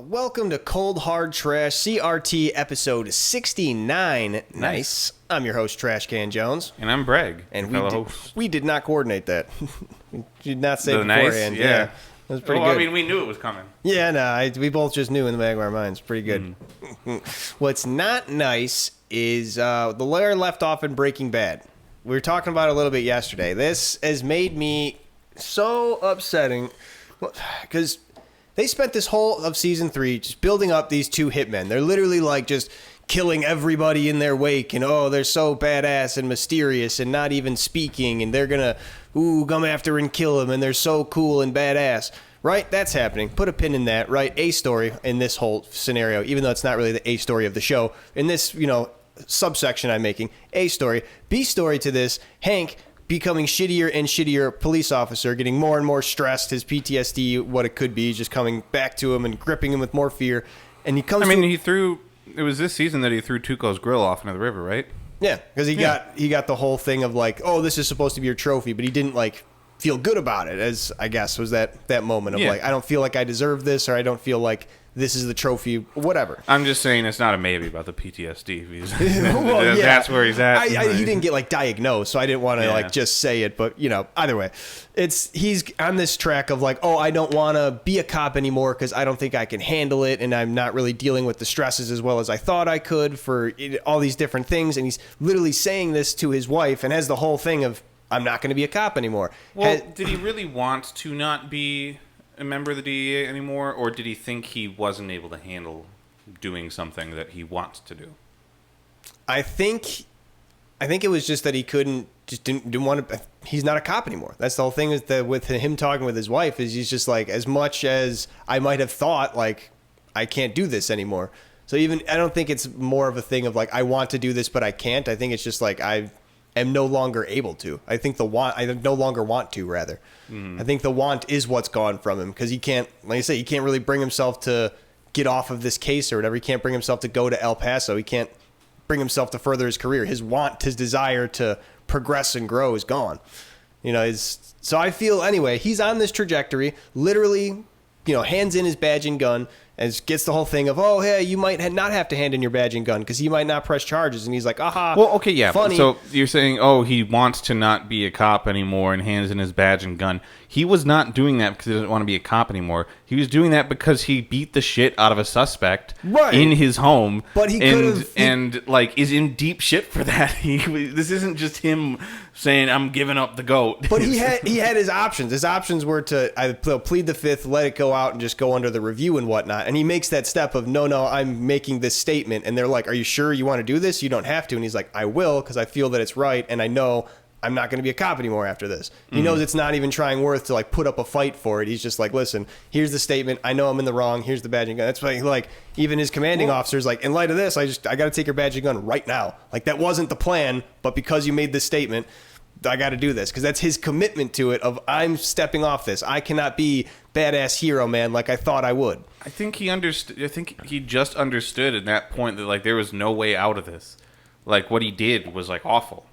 Welcome to Cold Hard Trash, CRT episode 69. Nice. I'm your host, Trashcan Jones. And I'm Breg, and host. We did not coordinate that. We did not say the beforehand. Nice? Yeah. It was pretty good. I mean, we knew it was coming. Yeah, no, we both just knew in the back of our minds. Pretty good. What's not nice is the layer left off in Breaking Bad. We were talking about it a little bit yesterday. This has made me so upsetting because they spent this whole of season 3 just building up these two hitmen. They're literally like just killing everybody in their wake, and they're so badass and mysterious and not even speaking, and they're gonna come after and kill him, and they're so cool and badass. Right? That's happening. Put a pin in that, right? A story in this whole scenario, even though it's not really the A story of the show. In this, subsection I'm making, A story. B story to this, Hank becoming shittier and shittier police officer, getting more and more stressed, his PTSD, what it could be, just coming back to him and gripping him with more fear. And he comes it was this season that he threw Tuco's grill off into the river, right? Yeah, because he got the whole thing of like, this is supposed to be your trophy, but he didn't feel good about it, as I guess was that moment of I don't feel like I deserve this, or I don't feel like this is the trophy, whatever. I'm just saying it's not a maybe about the PTSD. That's where he's at. He didn't get diagnosed, so I didn't want to just say it. But either way, he's on this track of I don't want to be a cop anymore because I don't think I can handle it, and I'm not really dealing with the stresses as well as I thought I could for all these different things. And he's literally saying this to his wife, and has the whole thing of I'm not going to be a cop anymore. Well, did he really want to not be a member of the DEA anymore, or did he think he wasn't able to handle doing something that he wants to do? I think it was just that he didn't want to. He's not a cop anymore. That's the whole thing is that with him talking with his wife is he's just as much as I might have thought I can't do this anymore. So I don't think it's more of a thing of I want to do this but I can't. I think it's just I am no longer able to. I think I no longer want to, rather. I think the want is what's gone from him because he can't, like I say, he can't really bring himself to get off of this case or whatever. He can't bring himself to go to El Paso. He can't bring himself to further his career. His want, his desire to progress and grow is gone. So I feel, anyway, he's on this trajectory, literally, hands in his badge and gun, and gets the whole thing of, hey, you might not have to hand in your badge and gun because he might not press charges. And he's like, aha, well, okay, yeah. Funny. So you're saying, he wants to not be a cop anymore and hands in his badge and gun. He was not doing that because he doesn't want to be a cop anymore. He was doing that because he beat the shit out of a suspect in his home. But he could have... is in deep shit for that. This isn't just him saying, I'm giving up the goat. But he had his options. His options were to either plead the fifth, let it go out, and just go under the review and whatnot. And he makes that step of, no, I'm making this statement. And they're like, are you sure you want to do this? You don't have to. And he's like, I will, because I feel that it's right. And I know I'm not going to be a cop anymore after this. He knows it's not even trying worth to put up a fight for it. He's just listen, here's the statement. I know I'm in the wrong. Here's the badge and gun. That's why even his commanding officer's in light of this, I got to take your badge and gun right now. That wasn't the plan, but because you made this statement, I got to do this, because that's his commitment to it of I'm stepping off this. I cannot be badass hero man like I thought I would. I think he understood. I think he just understood at that point that there was no way out of this. What he did was awful.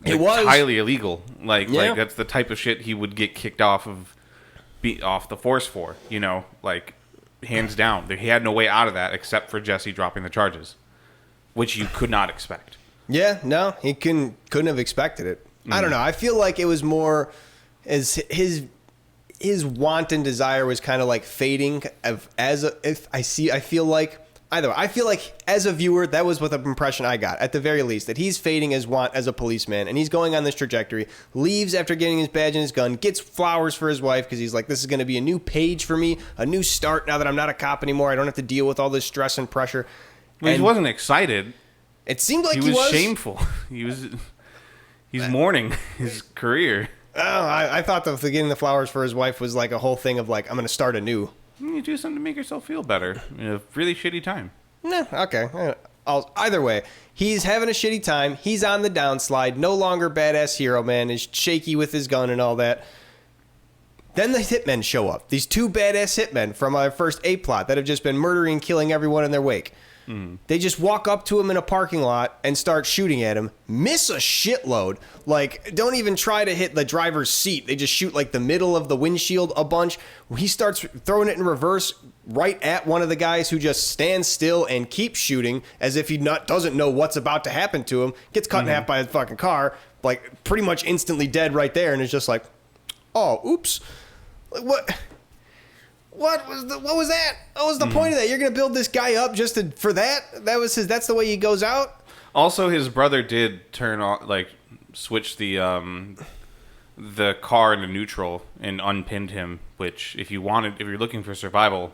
It was highly illegal. That's the type of shit he would get kicked off the force for. Hands down. He had no way out of that except for Jesse dropping the charges, which you could not expect. Yeah, no, he couldn't have expected it. I don't know. I feel like it was more as his want and desire was kind of fading. I feel like as a viewer, that was what the impression I got, at the very least, that he's fading his want as a policeman, and he's going on this trajectory, leaves after getting his badge and his gun, gets flowers for his wife because he's like, this is going to be a new page for me, a new start now that I'm not a cop anymore. I don't have to deal with all this stress and pressure. He wasn't excited. It seemed like he was shameful. He's mourning his career. Oh, I thought that getting the flowers for his wife was a whole thing of I'm going to start anew. You do something to make yourself feel better in a really shitty time. Nah, okay. Either way, he's having a shitty time. He's on the downslide. No longer badass hero man. Is shaky with his gun and all that. Then the hitmen show up. These two badass hitmen from our first A plot that have just been murdering and killing everyone in their wake. They just walk up to him in a parking lot and start shooting at him. Miss a shitload. Like, don't even try to hit the driver's seat. They just shoot like the middle of the windshield a bunch. He starts throwing it in reverse right at one of the guys who just stands still and keeps shooting as if he doesn't know what's about to happen to him. Gets cut in half by a fucking car. Like, pretty much instantly dead right there. And it's just like, oh, oops. Like, what? What was that? What was the point of that? You're gonna build this guy up just for that? That's the way he goes out. Also, his brother did turn on, like, switch the car into neutral and unpinned him. Which, if you're looking for survival,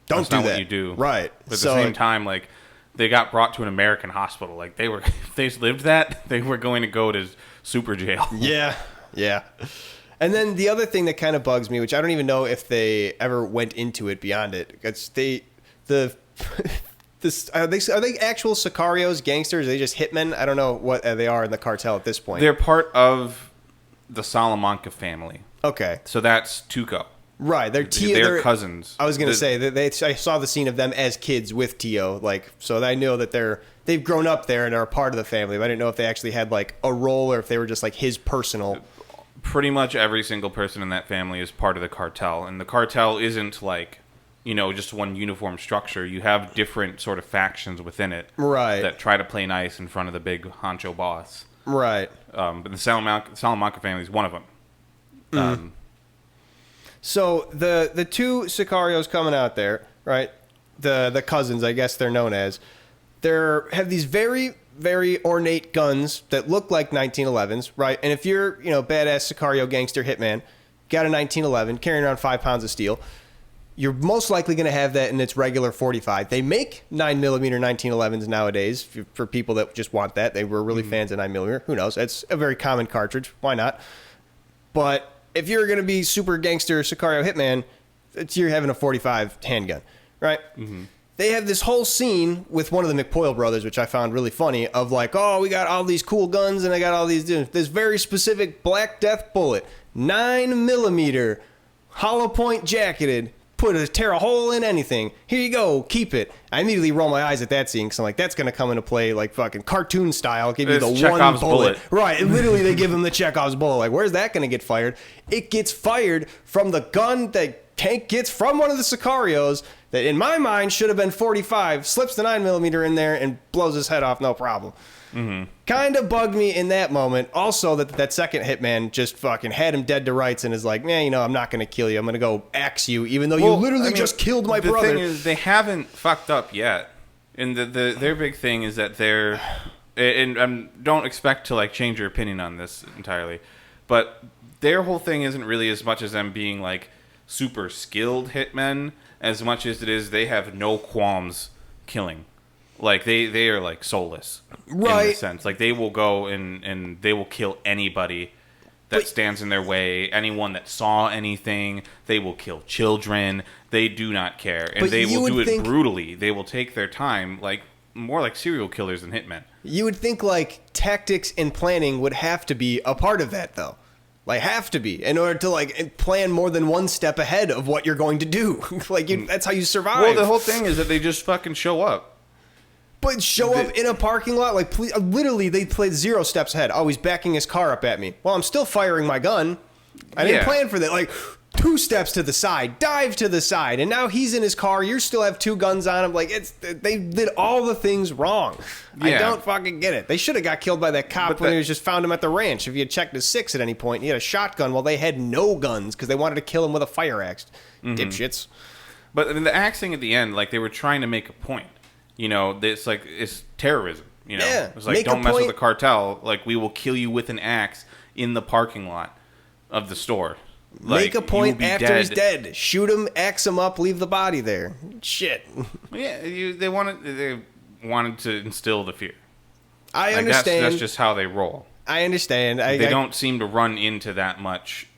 don't do that. What you do, right? But at the same time, like, they got brought to an American hospital. Like, if they lived that, they were going to go to super jail. Yeah. And then the other thing that kind of bugs me, which I don't even know if they ever went into it beyond it, it's are they actual Sicarios, gangsters? Are they just hitmen? I don't know what they are in the cartel at this point. They're part of the Salamanca family. Okay, so that's Tuco. Right, they're cousins. I was going to say that I saw the scene of them as kids with Tio, like, so I know that they've grown up there and are a part of the family. But I didn't know if they actually had like a role or if they were just like his personal. Pretty much every single person in that family is part of the cartel, and the cartel isn't like, just one uniform structure. You have different sort of factions within it, right, that try to play nice in front of the big honcho boss, right. But the Salamanca family is one of them. So the two Sicarios coming out there, right? The cousins, I guess they're known as. They have these very, very ornate guns that look like 1911s, right? And if you're, badass Sicario gangster hitman, got a 1911, carrying around 5 pounds of steel, you're most likely going to have that in its regular 45. They make 9mm 1911s nowadays for people that just want that. They were really fans of 9mm. Who knows? It's a very common cartridge. Why not? But if you're going to be super gangster Sicario hitman, you're having a 45 handgun, right? Mm-hmm. They have this whole scene with one of the McPoyle brothers, which I found really funny, of like, oh, we got all these cool guns and I got all these, this very specific Black Death bullet, 9mm, hollow point jacketed, tear a hole in anything. Here you go, keep it. I immediately roll my eyes at that scene because I'm like, that's going to come into play like fucking cartoon style. Give you the Chekhov's one bullet. Right, and literally they give him the Chekhov's bullet. Like, where's that going to get fired? It gets fired from the gun that Tank gets from one of the Sicarios that in my mind should have been 45, slips the 9mm in there and blows his head off, no problem. Mm-hmm. Kind of bugged me in that moment. Also, that second hitman just fucking had him dead to rights and is like, man, I'm not going to kill you. I'm going to go axe you, even though you literally just killed my brother. The thing is, they haven't fucked up yet. And their big thing is that they're... And don't expect to like change your opinion on this entirely. But their whole thing isn't really as much as them being like super skilled hitmen as much as it is they have no qualms killing. Like, they are, like, soulless. Right. In a sense. Like, they will go and they will kill anybody that stands in their way. Anyone that saw anything. They will kill children. They do not care. And they will do it brutally. They will take their time, like, more like serial killers than hitmen. You would think, like, tactics and planning would have to be a part of that, though. Like, have to be, in order to, like, plan more than one step ahead of what you're going to do. Like, that's how you survive. Well, the whole thing is that they just fucking show up. But show up in a parking lot? Like, literally, they played 0 steps ahead. Oh, he's backing his car up at me. Well, I'm still firing my gun. I didn't plan for that. Like, 2 steps to the side, dive to the side, and now he's in his car. You still have 2 guns on him. Like, they did all the things wrong. Yeah. I don't fucking get it. They should have got killed by that cop when he was just found him at the ranch. If he had checked his 6 at any point, he had a shotgun while they had no guns because they wanted to kill him with a fire axe. Mm-hmm. Dipshits. But I mean, the axing at the end, like, they were trying to make a point. It's terrorism. Yeah, it's like, don't mess with the cartel. Like, we will kill you with an axe in the parking lot of the store. Make a point after he's dead. Shoot him, axe him up, leave the body there. Shit. Yeah, they wanted to instill the fear. I understand. That's just how they roll. I understand. They don't seem to run into that much,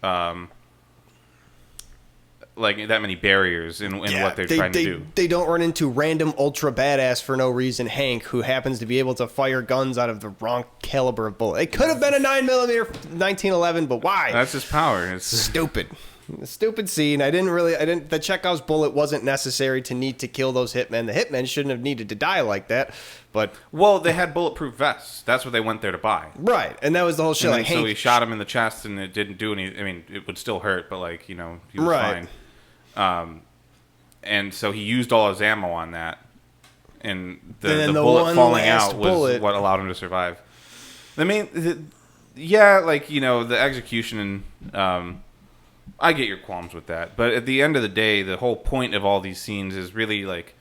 like that many barriers in what they're trying to do. They don't run into random ultra badass for no reason Hank who happens to be able to fire guns out of the wrong caliber of bullet. It could have been a 9mm 1911, but why? That's his power. It's stupid. Stupid scene. The Chekhov's bullet wasn't necessary to need to kill those hitmen. The hitmen shouldn't have needed to die like that. But they had bulletproof vests. That's what they went there to buy. Right, and that was the whole shit. Like, so he shot him in the chest, and it didn't do any. I mean, it would still hurt, but like he was fine. And so he used all his ammo on that, and the bullet falling out was what allowed him to survive. The execution and I get your qualms with that, but at the end of the day, the whole point of all these scenes is really like,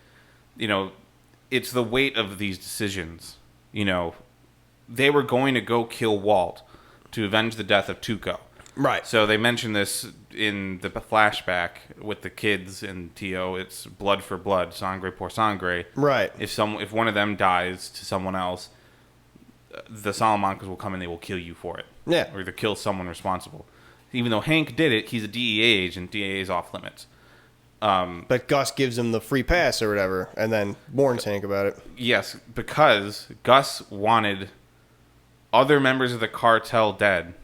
it's the weight of these decisions. They were going to go kill Walt to avenge the death of Tuco. Right. So they mentioned this in the flashback with the kids and Tio. It's blood for blood, sangre por sangre. Right. If one of them dies to someone else, the Salamancas will come and they will kill you for it. Yeah. Or either kill someone responsible. Even though Hank did it, he's a DEA agent. DEA is off limits. But Gus gives him the free pass or whatever, and then warns Hank about it. Yes, because Gus wanted other members of the cartel dead.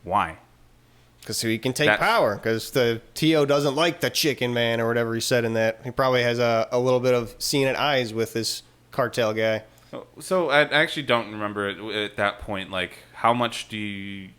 Why? Because he can take power. Because the T.O. doesn't like the chicken man or whatever he said in that. He probably has a little bit of seeing at eyes with this cartel guy. So I actually don't remember at that point. Like, how much do you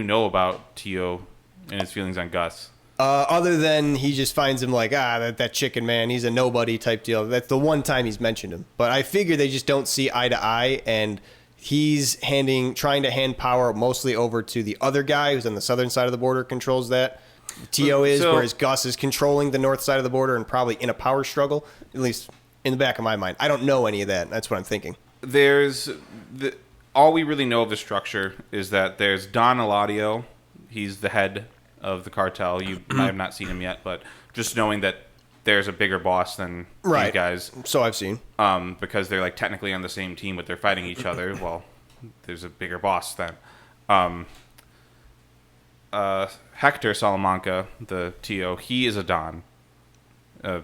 know about T.O. and his feelings on Gus? Other than he just finds him like, that chicken man, he's a nobody type deal. That's the one time he's mentioned him. But I figure they just don't see eye to eye, and he's trying to hand power mostly over to the other guy who's on the southern side of the border, controls that. T.O. is, whereas Gus is controlling the north side of the border and probably in a power struggle, at least in the back of my mind. I don't know any of that. That's what I'm thinking. All we really know of the structure is that there's Don Eladio. He's the head of the cartel. You might have not seen him yet, but just knowing that there's a bigger boss than these guys. So I've seen. Because they're like technically on the same team, but they're fighting each other. Well, there's a bigger boss then. Hector Salamanca, the T.O., he is a Don,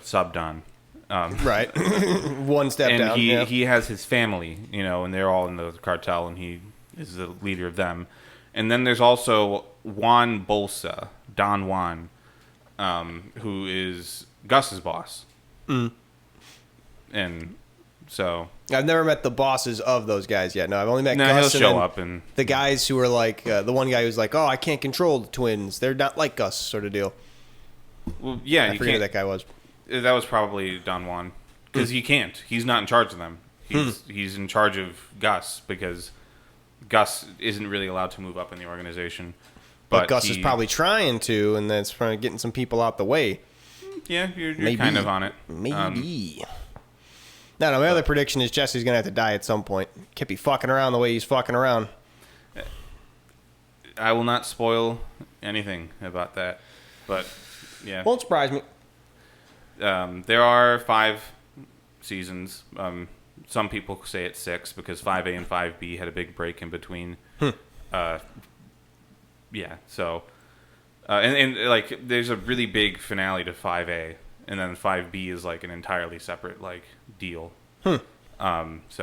sub-Don. Right. One step down. And he has his family, and they're all in the cartel, and he is the leader of them. And then there's also Juan Bolsa, Don Juan, who is Gus's boss. Mm. And so I've never met the bosses of those guys yet. No, I've only met Gus. He'll show up and the guys who are like the one guy who's like, I can't control the twins. They're not like Gus, sort of deal. Well, yeah, I forget who that guy was. That was probably Don Juan, because he can't. He's not in charge of them. He's in charge of Gus, because Gus isn't really allowed to move up in the organization. But Gus is probably trying to, and that's probably getting some people out the way. Yeah, you're kind of on it. Maybe. No, my other prediction is Jesse's going to have to die at some point. Can't be fucking around the way he's fucking around. I will not spoil anything about that, but yeah. Won't surprise me. There are 5 seasons. Some people say it's 6 because 5A and 5B had a big break in between. Yeah, so and like there's a really big finale to 5A, and then 5B is like an entirely separate like deal. So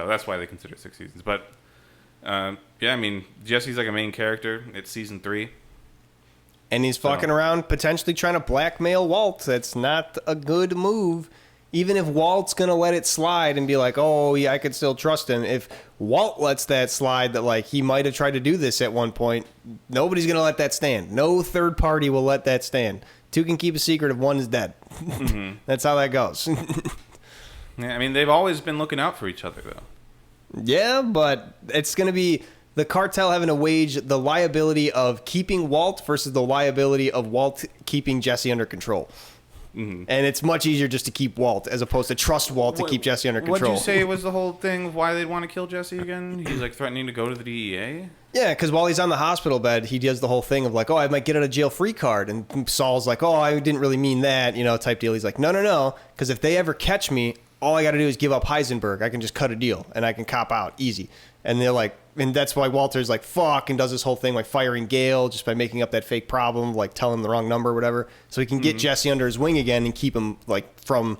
that's why they consider it 6 seasons. But yeah, I mean Jesse's like a main character. It's season 3. And he's fucking around, potentially trying to blackmail Walt. That's not a good move. Even if Walt's going to let it slide and be like, yeah, I could still trust him. If Walt lets that slide that, like, he might have tried to do this at one point, nobody's going to let that stand. No third party will let that stand. 2 can keep a secret if 1 is dead. Mm-hmm. That's how that goes. Yeah, I mean, they've always been looking out for each other, though. Yeah, but it's going to be the cartel having to wage the liability of keeping Walt versus the liability of Walt keeping Jesse under control. Mm-hmm. And it's much easier just to keep Walt as opposed to trust Walt to keep Jesse under control. What'd you say was the whole thing of why they'd want to kill Jesse again? He's like threatening to go to the DEA? Yeah, because while he's on the hospital bed, he does the whole thing of like, I might get out of jail free card. And Saul's like, I didn't really mean that, type deal. He's like, no, because if they ever catch me, all I got to do is give up Heisenberg. I can just cut a deal and I can cop out easy. And they're like, and that's why Walter's like, fuck, and does this whole thing like firing Gale just by making up that fake problem, like telling him the wrong number or whatever. So he can get Jesse under his wing again and keep him like from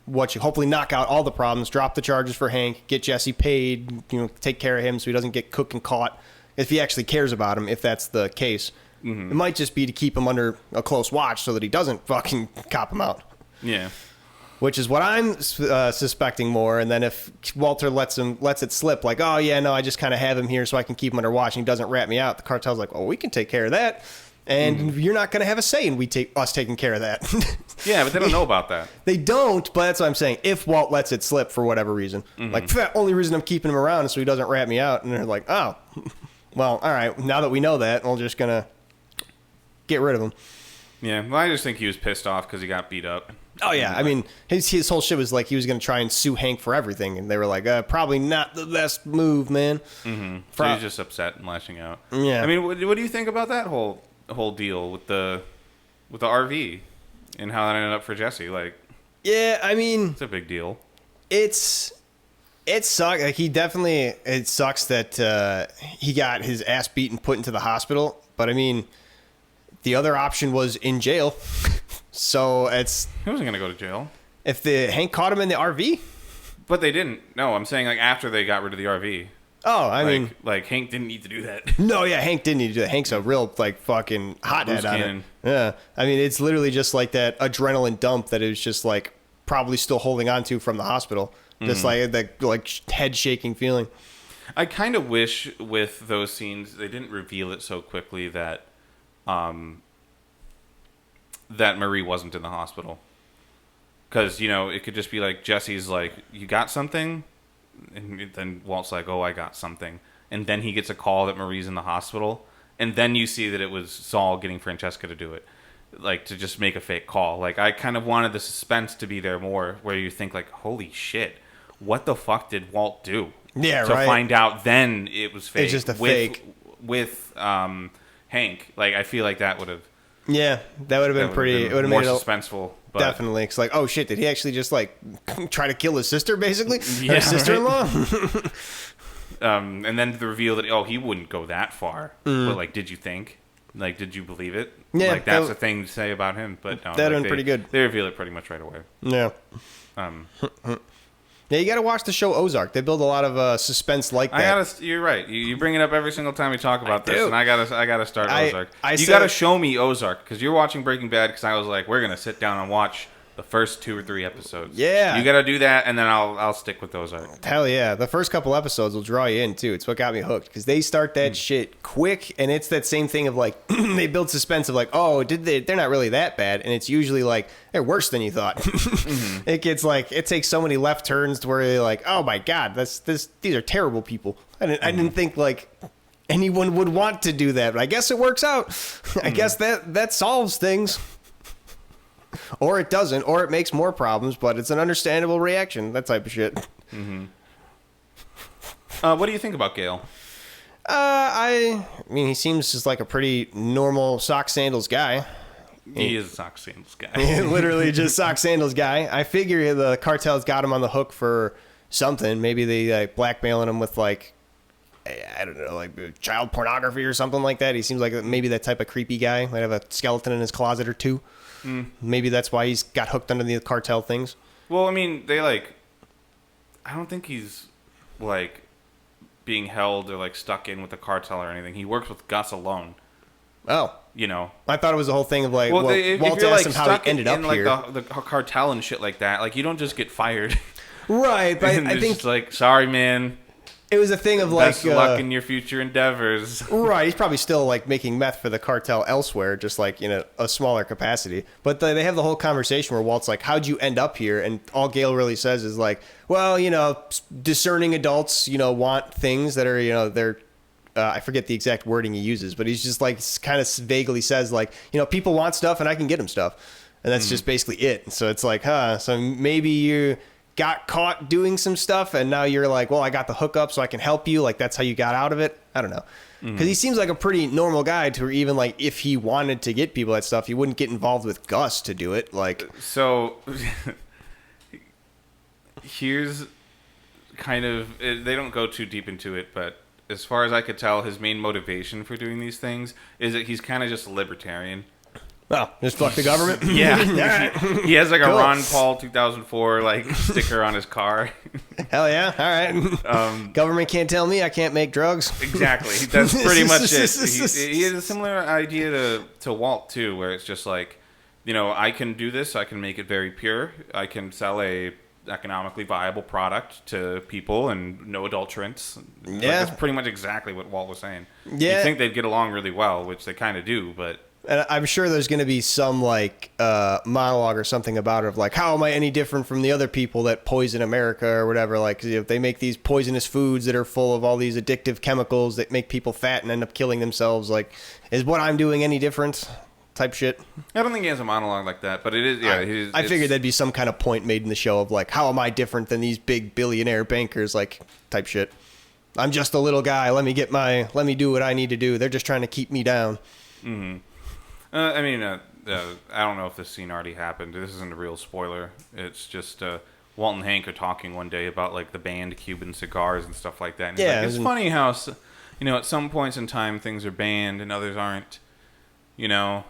hopefully knock out all the problems, drop the charges for Hank, get Jesse paid, take care of him so he doesn't get cooked and caught if he actually cares about him, if that's the case. It might just be to keep him under a close watch so that he doesn't fucking cop him out. Yeah. Which is what I'm suspecting more. And then if Walter lets it slip, like, oh, yeah, no, I just kind of have him here so I can keep him under watch and he doesn't rat me out, the cartel's like, oh, we can take care of that. And you're not going to have a say in us taking care of that. Yeah, but they don't know about that. They don't, but that's what I'm saying. If Walt lets it slip for whatever reason. Like, the only reason I'm keeping him around is so he doesn't rat me out. And they're like, oh, well, all right, now that we know that, we're just going to get rid of him. Yeah, well, I just think he was pissed off because he got beat up. Oh, yeah. I mean, his whole shit was like he was going to try and sue Hank for everything. And they were like, probably not the best move, man. So he was just upset and lashing out. Yeah. I mean, what do you think about that whole deal with the RV and how that ended up for Jesse? Like, yeah, I mean, it's a big deal. It sucks. Like, it sucks that he got his ass beaten, put into the hospital. But I mean, the other option was in jail. So he wasn't gonna go to jail if Hank caught him in the RV. But they didn't. No, I'm saying like after they got rid of the RV. Oh, I mean, like Hank didn't need to do that. No, yeah, Hank didn't need to do that. Hank's a real like fucking hothead on it. Yeah, I mean, it's literally just like that adrenaline dump that is just like probably still holding on to from the hospital, just like that like head shaking feeling. I kind of wish with those scenes they didn't reveal it so quickly that Marie wasn't in the hospital, because it could just be like Jesse's like, you got something. And then Walt's like, oh, I got something. And then he gets a call that Marie's in the hospital. And then you see that it was Saul getting Francesca to do it. Like, to just make a fake call. Like, I kind of wanted the suspense to be there more, where you think, like, holy shit, what the fuck did Walt do? Yeah, to right. To find out then it was fake. It's just a fake. With Hank. Like, I feel like that would have... Yeah, that would have been pretty... It would have more made it suspenseful. But definitely. It's like, oh shit, did he actually just like try to kill his sister, basically? Yeah, her sister-in-law? Right? And then the reveal that, he wouldn't go that far. But like, did you think? Like, did you believe it? Yeah. Like, that's the thing to say about him. But no, that went pretty good. They reveal it pretty much right away. Yeah. Yeah, you got to watch the show Ozark. They build a lot of suspense like that. You're right. You bring it up every single time we talk about this, and I gotta start Ozark. You said, gotta show me Ozark because you're watching Breaking Bad. Because I was like, we're gonna sit down and watch the first 2 or 3 episodes. Yeah, you gotta do that, and then I'll stick with Ozark. Hell yeah, the first couple episodes will draw you in too. It's what got me hooked because they start that shit quick, and it's that same thing of like they build suspense of like, oh, they're not really that bad, and it's usually like they're worse than you thought. It gets like it takes so many left turns to where you're like, oh my god, these are terrible people. I didn't think like anyone would want to do that, but I guess it works out. I guess that solves things. Or it doesn't, or it makes more problems, but it's an understandable reaction, that type of shit. What do you think about Gale? I mean, he seems just like a pretty normal sock sandals guy. He is a sock sandals guy. Literally just sock sandals guy. I figure the cartel's got him on the hook for something. Maybe they like blackmailing him with like, I don't know, like child pornography or something like that. He seems like maybe that type of creepy guy. Might have a skeleton in his closet or two. Maybe that's why he's got hooked under the cartel things. Well, I mean, I don't think he's like being held or like stuck in with the cartel or anything. He works with Gus alone. Oh, I thought it was the whole thing of like, Walt asked him how he ended up like here. The cartel and shit like that. Like, you don't just get fired. Right, but I think just like, sorry, man. It was a thing of like... Best of luck in your future endeavors. Right, he's probably still like making meth for the cartel elsewhere, just like in a smaller capacity. But they have the whole conversation where Walt's like, how'd you end up here? And all Gale really says is like, well, discerning adults, want things that are, they're... I forget the exact wording he uses, but he's just like kind of vaguely says like, people want stuff and I can get them stuff. And that's just basically it. So it's like, so maybe you got caught doing some stuff and now you're like, well, I got the hookup so I can help you. Like, that's how you got out of it. I don't know. Because he seems like a pretty normal guy to even like if he wanted to get people that stuff, he wouldn't get involved with Gus to do it. Like, so here's kind of, they don't go too deep into it, but as far as I could tell, his main motivation for doing these things is that he's kind of just a libertarian. Oh, just fuck the government? Yeah. He has like a Ron Paul 2004 like sticker on his car. Hell yeah. All right. Government can't tell me I can't make drugs. Exactly. That's pretty much it. He has a similar idea to Walt, too, where it's just like, you know, I can do this. I can make it very pure. I can sell a economically viable product to people and no adulterants. Yeah. Like, that's pretty much exactly what Walt was saying. Yeah. You think they'd get along really well, which they kind of do, but... And I'm sure there's going to be some like monologue or something about it of like, how am I any different from the other people that poison America or whatever? Like, if they make these poisonous foods that are full of all these addictive chemicals that make people fat and end up killing themselves, like, is what I'm doing any different? Type shit. I don't think he has a monologue like that, but it is. Yeah, I figured there'd be some kind of point made in the show of like, how am I different than these big billionaire bankers? Like, type shit. I'm just a little guy. Let me do what I need to do. They're just trying to keep me down. Mm-hmm. I mean, I don't know if this scene already happened. This isn't a real spoiler. It's just Walt and Hank are talking one day about like the banned Cuban cigars and stuff like that. And yeah, it's funny how, you know, at some points in time things are banned and others aren't. You know,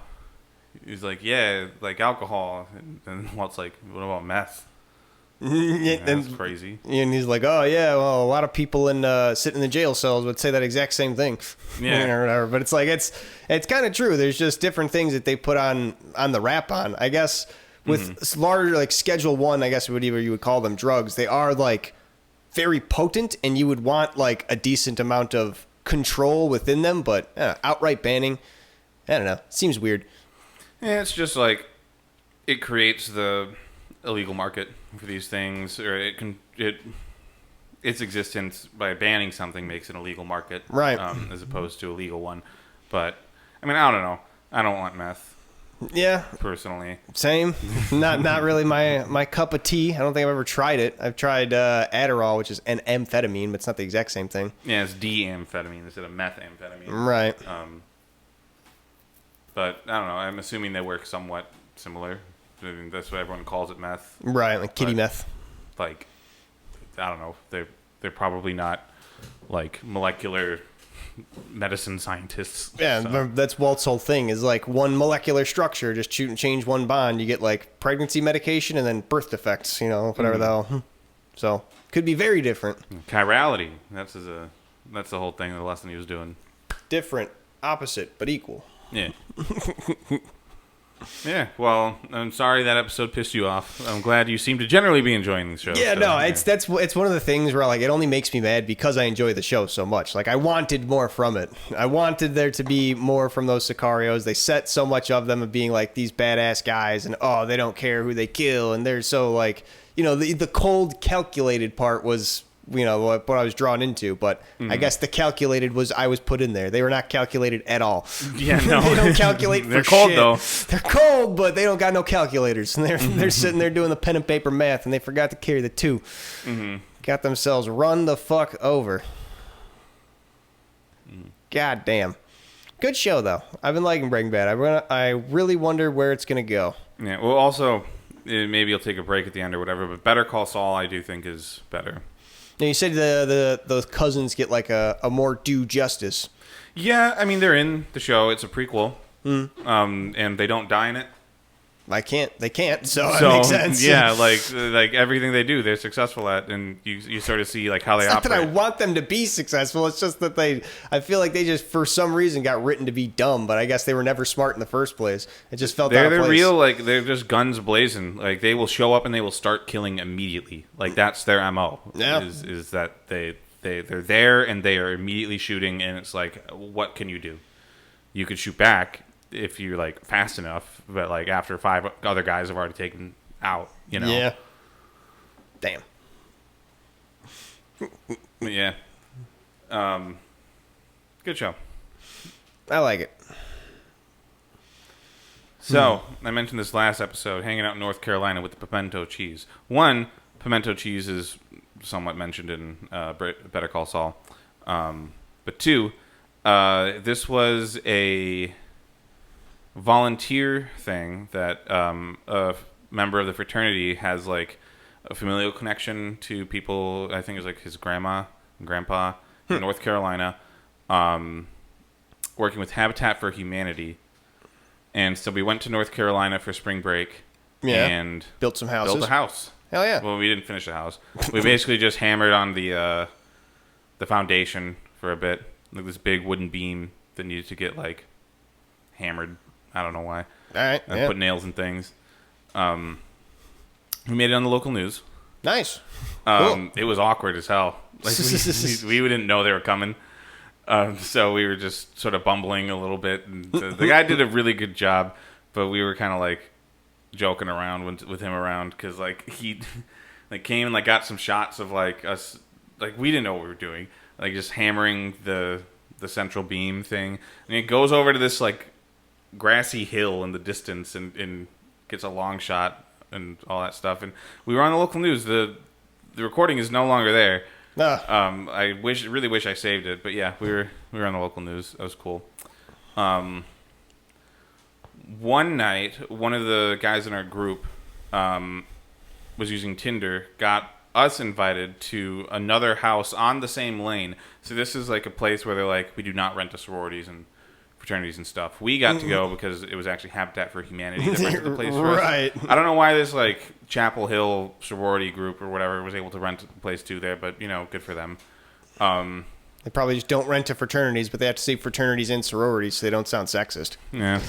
he's like, yeah, like alcohol, and Walt's like, what about meth? Yeah, that's crazy. And he's like, oh yeah, well, a lot of people sitting in the jail cells would say that exact same thing. Yeah. Or whatever. But it's like it's kind of true. There's just different things that they put on the wrap on. I guess with larger like Schedule 1, I guess whatever you would call them, drugs, they are like very potent, and you would want like a decent amount of control within them. But outright banning, I don't know, seems weird. Yeah, it's just like it creates the illegal market for these things, or its existence by banning something makes an illegal market, right? As opposed to a legal one. But I mean, I don't know. I don't want meth. Yeah, personally, same. Not really my cup of tea. I don't think I've ever tried it. I've tried Adderall, which is an amphetamine, but it's not the exact same thing. Yeah, it's D-amphetamine instead of methamphetamine. Right. But I don't know. I'm assuming they work somewhat similar. I mean, that's what everyone calls it, meth. Right, like kitty meth. Like, I don't know. They're probably not like molecular medicine scientists. Yeah, so. That's Walt's whole thing is like one molecular structure, just shoot and change one bond. You get like pregnancy medication and then birth defects, you know, whatever the hell. So could be very different. Chirality. That's the whole thing. The lesson he was doing. Different, opposite, but equal. Yeah. Yeah, well, I'm sorry that episode pissed you off. I'm glad you seem to generally be enjoying the show. Yeah, so, no, it's one of the things where like it only makes me mad because I enjoy the show so much. Like I wanted more from it. I wanted there to be more from those Sicarios. They set so much of them of being like these badass guys, and they don't care who they kill, and they're so like, you know, the cold, calculated part was, you know, what I was drawn into, but I guess the calculated was I was put in there. They were not calculated at all. Yeah, no. They don't calculate for They're cold, shit. Though. They're cold, but they don't got no calculators. And they're sitting there doing the pen and paper math, and they forgot to carry the 2. Mm-hmm. Got themselves run the fuck over. God damn. Good show, though. I've been liking Breaking Bad. I really wonder where it's going to go. Yeah, well, also, maybe you'll take a break at the end or whatever, but Better Call Saul I do think is better. Now, you said those cousins get like a more due justice. Yeah, I mean, they're in the show. It's a prequel. And they don't die in it. They can't, so that makes sense. Yeah, like everything they do, they're successful at, and you sort of see like how they operate. Not that I want them to be successful. It's just that I feel like they just for some reason got written to be dumb, but I guess they were never smart in the first place. It just felt out of place. They're real, like they're just guns blazing. Like they will show up and they will start killing immediately. Like that's their MO. Yeah. Is that they're there and they are immediately shooting, and it's like, what can you do? You could shoot back if you're like fast enough, but like after 5 other guys have already taken out, you know. Yeah. Damn. Yeah. Good show. I like it. So, I mentioned this last episode, hanging out in North Carolina with the pimento cheese. One, pimento cheese is somewhat mentioned in Better Call Saul. But 2, this was a volunteer thing that a member of the fraternity has like a familial connection to people. I think it was like his grandma and grandpa in North Carolina, working with Habitat for Humanity. And so we went to North Carolina for spring break. Yeah. And built some houses. Built a house. Hell yeah. Well, we didn't finish the house. We basically just hammered on the foundation for a bit. Like this big wooden beam that needed to get like hammered. I don't know why. All right. And put nails and things. We made it on the local news. Nice. Cool. It was awkward as hell. Like we didn't know they were coming. So we were just sort of bumbling a little bit. And the guy did a really good job, but we were kind of like joking around with him around because like he like came and like got some shots of like us, like we didn't know what we were doing, like just hammering the central beam thing, and it goes over to this like grassy hill in the distance and gets a long shot and all that stuff. And we were on the local news. The recording is no longer there. I really wish I saved it, but yeah, we were on the local news. That was cool. One night, one of the guys in our group was using Tinder, got us invited to another house on the same lane. So this is like a place where they're like, we do not rent to sororities and fraternities and stuff. We got to go because it was actually Habitat for Humanity that rented the place for us. Right. I don't know why this like Chapel Hill sorority group or whatever was able to rent the place too there, but you know, good for them. They probably just don't rent to fraternities, but they have to say fraternities and sororities so they don't sound sexist. Yeah.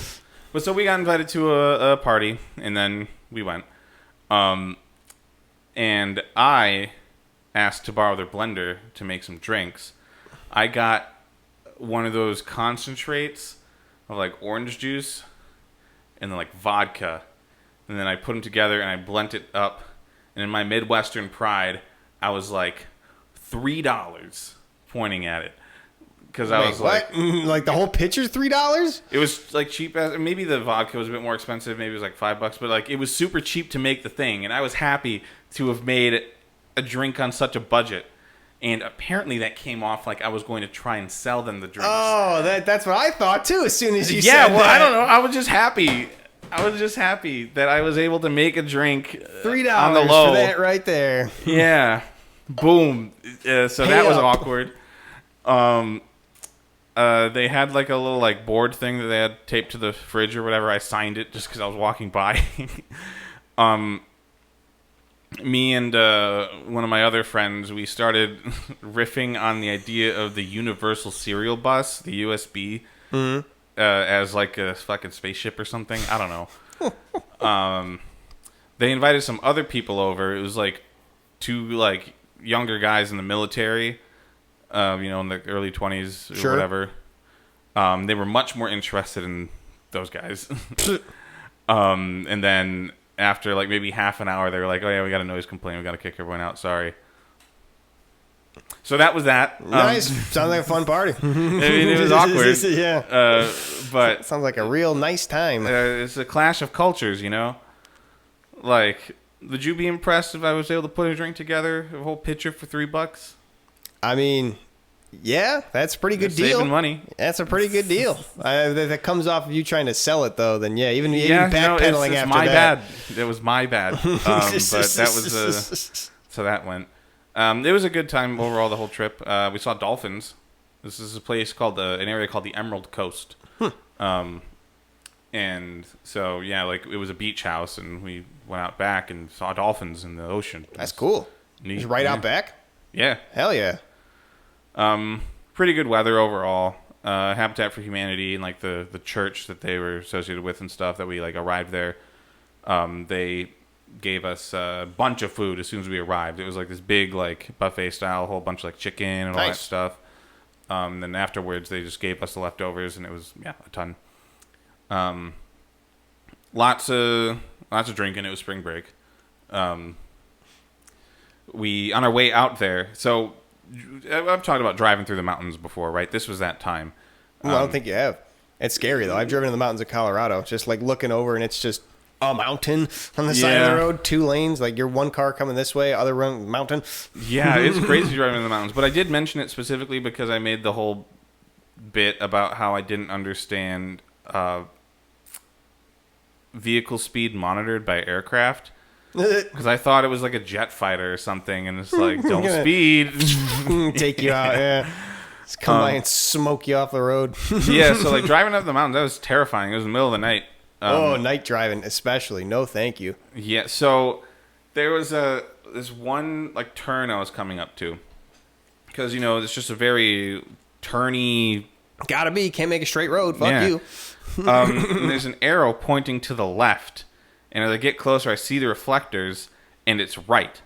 But so we got invited to a party, and then we went. And I asked to borrow their blender to make some drinks. I got one of those concentrates of like orange juice and then like vodka. And then I put them together and I blend it up. And in my Midwestern pride, I was like $3 pointing at it. Because I was what? Like the whole pitcher's $3? It was like cheap. Maybe the vodka was a bit more expensive. Maybe it was like $5, but like it was super cheap to make the thing. And I was happy to have made a drink on such a budget. And apparently that came off like I was going to try and sell them the drinks. Oh, that's what I thought too. As soon as you said that. I don't know. I was just happy. That I was able to make a drink $3 on the low. For that right there. Yeah. Boom. So that was awkward. They had like a little like board thing that they had taped to the fridge or whatever. I signed it just because I was walking by. Me and one of my other friends, we started riffing on the idea of the Universal Serial Bus, the USB, as like a fucking spaceship or something. I don't know. They invited some other people over. It was like two like younger guys in the military. In the early 20s or whatever. They were much more interested in those guys. And then after like maybe half an hour, they were like, oh yeah, we got a noise complaint. We got to kick everyone out. Sorry. So that was that. Nice. Sounds like a fun party. I mean, it was awkward. Yeah. But sounds like a real nice time. It's a clash of cultures, you know? Like, would you be impressed if I was able to put a drink together, a whole pitcher for $3? I mean, yeah, that's a pretty good deal. Saving money. That's a pretty good deal. That comes off of you trying to sell it, though. Then even backpedaling it's after my that. Bad. It was my bad. But that was so that went. It was a good time overall. The whole trip. We saw dolphins. This is a place called an area called the Emerald Coast. And so like it was a beach house, and we went out back and saw dolphins in the ocean. That's cool. Neat. Just right out back. Yeah. Hell yeah. Pretty good weather overall. Habitat for Humanity and like the church that they were associated with and stuff that we like arrived there. They gave us a bunch of food as soon as we arrived. It was like this big like buffet style, whole bunch of like chicken and all that stuff. Then afterwards they just gave us the leftovers, and it was a ton. Lots of drinking. It was spring break. We on our way out there. So I've talked about driving through the mountains before, right? This was that time. I don't think you have. It's scary though. I've driven in the mountains of Colorado, just like looking over, and it's just a mountain on the side of the road, 2 lanes. Like you're one car coming this way, other mountain. Yeah, it's crazy driving in the mountains. But I did mention it specifically because I made the whole bit about how I didn't understand vehicle speed monitored by aircraft. Because I thought it was like a jet fighter or something, and it's like, don't speed. Take you out, yeah. Just come by and smoke you off the road. Yeah, so like driving up the mountains, that was terrifying. It was the middle of the night. Night driving especially. No, thank you. Yeah, so there was this one like turn I was coming up to, because it's just a very turny. Gotta be, can't make a straight road. Fuck you. And there's an arrow pointing to the left, and as I get closer, I see the reflectors, and it's right.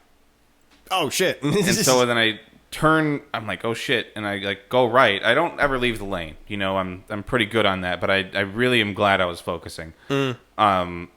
Oh shit! And so then I turn. I'm like, oh shit, and I like go right. I don't ever leave the lane. I'm pretty good on that, but I really am glad I was focusing. Because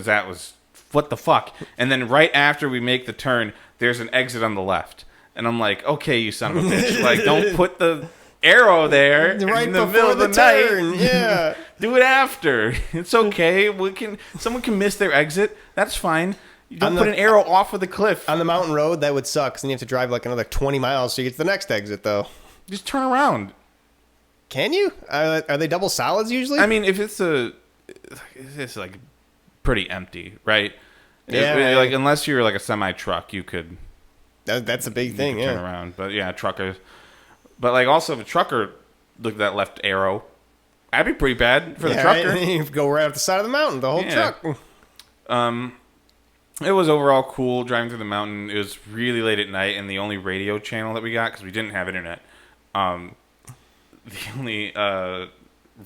that was what the fuck. And then right after we make the turn, there's an exit on the left, and I'm like, okay, you son of a bitch, like don't put the arrow there right in the middle of the turn. night. Yeah. Do it after. It's okay. Someone can miss their exit. That's fine. You don't put an arrow off of the cliff. On the mountain road, that would suck, because then you have to drive like another 20 miles to get to the next exit, though. Just turn around. Can you? Are they double solids usually? I mean, if it's like pretty empty, right? Yeah. Like unless you're like a semi truck, you could. That's a big thing. Turn around, but yeah, truckers. But like also, if a trucker looked at that left arrow, that'd be pretty bad for the trucker. Right? You go right up the side of the mountain, the whole truck. It was overall cool driving through the mountain. It was really late at night, and the only radio channel that we got, because we didn't have internet, the only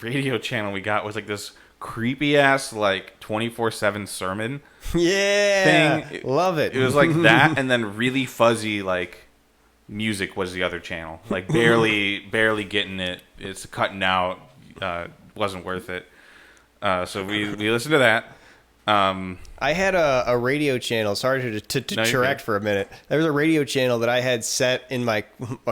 radio channel we got was like this creepy ass like 24/7 sermon. Yeah, thing. Love it. It was like that, and then really fuzzy like music was the other channel. Like barely getting it. It's cutting out. Wasn't worth it. So we listened to that. I had a radio channel. Sorry to correct for a minute. There was a radio channel that I had set in my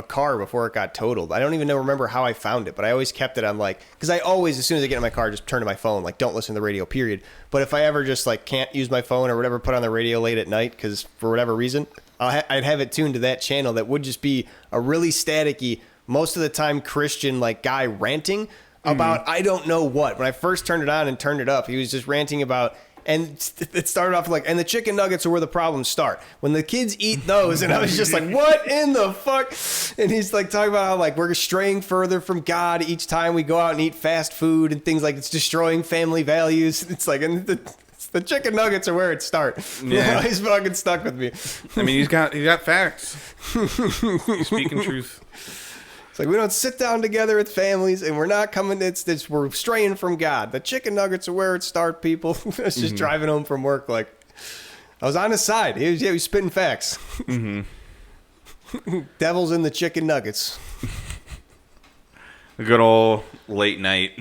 car before it got totaled. I don't even remember how I found it, but I always kept it on like, because I always, as soon as I get in my car, just turn to my phone. Like, don't listen to the radio, period. But if I ever just like can't use my phone or whatever, put on the radio late at night, because for whatever reason, I'd have it tuned to that channel that would just be a really staticky, most of the time Christian like guy ranting about I don't know what. When I first turned it on and turned it up, he was just ranting about. And it started off like, and the chicken nuggets are where the problems start. When the kids eat those, and I was just like, what in the fuck? And he's like talking about how like we're straying further from God each time we go out and eat fast food and things like it's destroying family values. It's like, and the chicken nuggets are where it starts. Yeah. He's fucking stuck with me. I mean, he's got facts. He's speaking truth. It's like we don't sit down together with families, and we're not coming. We're straying from God. The chicken nuggets are where it starts, people. I was just driving home from work, like I was on his side. He was spitting facts. Devil's in the chicken nuggets. A good old late night,